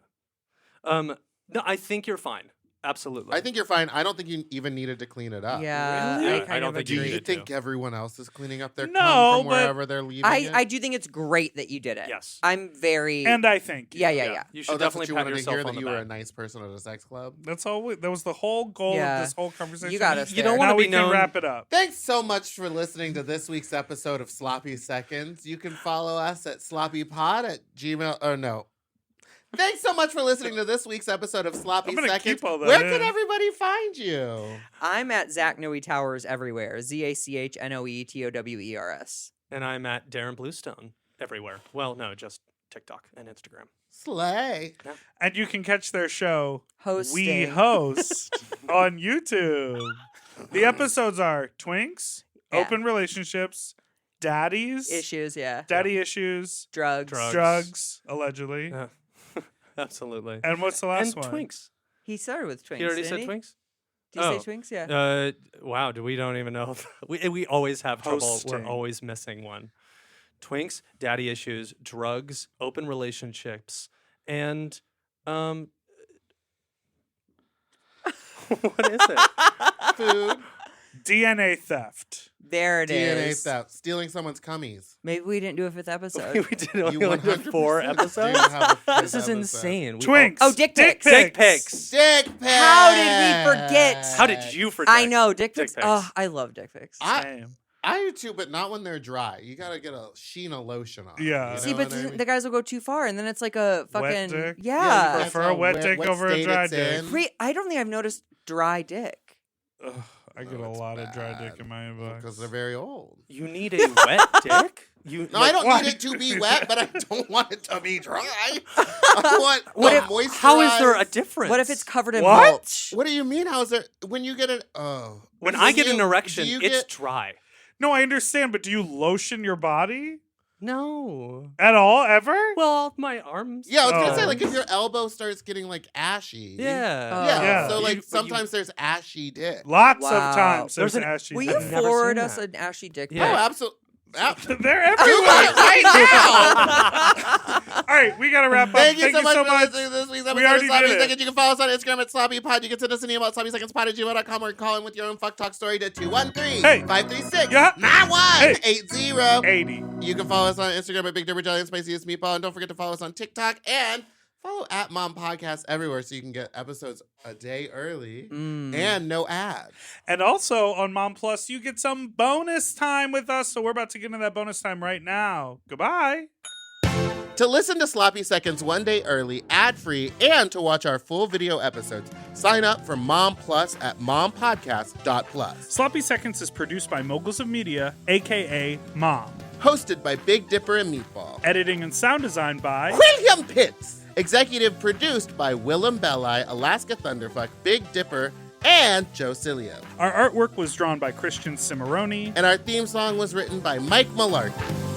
No, I think you're fine. Absolutely. I think you're fine. I don't think you even needed to clean it up. Yeah, Really? I Yeah, I kind don't of think Do you agree. you needed to. think everyone else is cleaning up their No, cum from but wherever they're leaving it? I do think it's great that you did it. Yes. I'm very. And I think yeah. You should Oh, that's what definitely you pat wanted to yourself hear, on that the you were a back. nice person at a sex club? That's all. That was the whole goal Yeah. of this whole conversation. You got us You there. don't wanna Now be we can known- wrap it up. Thanks so much for listening to this week's episode of Sloppy Seconds. You can follow us at sloppypod at Gmail. Or no. Thanks so much for listening to this week's episode of Sloppy I'm gonna Seconds. keep all that Where in. can everybody find you? I'm at Zach Noe Towers everywhere. ZACHNOETOWERS. And I'm at Darren Bluestone everywhere. Well, no, just TikTok and Instagram. Slay. And you can catch their show, Hosting. We Host, on YouTube. The episodes are Twinks, Yeah. Open Relationships, Daddies, Issues, yeah. Daddy Issues, Drugs. Drugs, allegedly. Yeah. Absolutely. And what's the last And one? Twinks. He started with Twinks. He already didn't said he? Twinks? Did you Oh. say Twinks? Yeah. Wow, we don't even know. We always have trouble. Hosting. We're always missing one. Twinks, daddy issues, drugs, open relationships, and what is it? Food. DNA theft. There it is. DNA theft. Stealing someone's cummies. Maybe we didn't do a fifth episode. we did only You like 4 100% episodes. do have a fifth This is episode. insane. We Twinks. Oh, dick pics. Dick pics. Dick pics. How did we forget? How did you forget? I know, dick Dick pics. pics. Oh, I love dick pics. Same. I do too, but not when they're dry. You gotta get a sheen of lotion on. Yeah. You See, know but what I mean? the guys will go too far, and then it's like a fucking dick? Yeah, yeah. you Prefer That's a wet how dick what over a state dry it's dick. in. Great. I don't think I've noticed dry dick. Ugh, I get No, a it's lot of dry bad. dick in my Because inbox. they're very old. You need a wet dick? You No, I don't what? need it to be wet, but I don't want it to be dry. I want What a if- moisturized. How is there a difference? What if it's covered in What? mulch? What do you mean? How is there? When you get an when I get an you- erection, do you it's get- dry. No, I understand, but do you lotion your body No. at all, ever? Well, my arms. Yeah, I was gonna say Oh. like if your elbow starts getting like ashy. Yeah. Oh. Yeah. Yeah. So You- like but you- sometimes there's ashy dick. Lots Wow. of times there's There's an- ashy. Will dick. you I've never forward seen us that. an ashy dick pic? Yeah. Oh, absolutely. They're Do everywhere. it right now. I All right, we got to wrap up. Thank you so much for much. listening to this week's We episode of already Sloppy did it. Seconds. You can follow us on Instagram at SloppyPod. You can send us an email at sloppysecondspod@gmail.com or call in with your own fuck talk story to 213-536-9180. 80. You can follow us on Instagram at Big Dipper Jelly and Spiciest Meatball. And don't forget to follow us on TikTok and follow at Mom Podcast everywhere so you can get episodes a day early and no ads. And also on Mom Plus, you get some bonus time with us. So we're about to get into that bonus time right now. Goodbye. To listen to Sloppy Seconds one day early, ad-free, and to watch our full video episodes, sign up for Mom Plus at mompodcast.plus. Sloppy Seconds is produced by Moguls of Media, a.k.a. Mom. Hosted by Big Dipper and Meatball. Editing and sound design by William Pitts. Executive produced by Willem Belli, Alaska Thunderfuck, Big Dipper, and Joe Cilio. Our artwork was drawn by Christian Cimarroni. And our theme song was written by Mike Malarkey.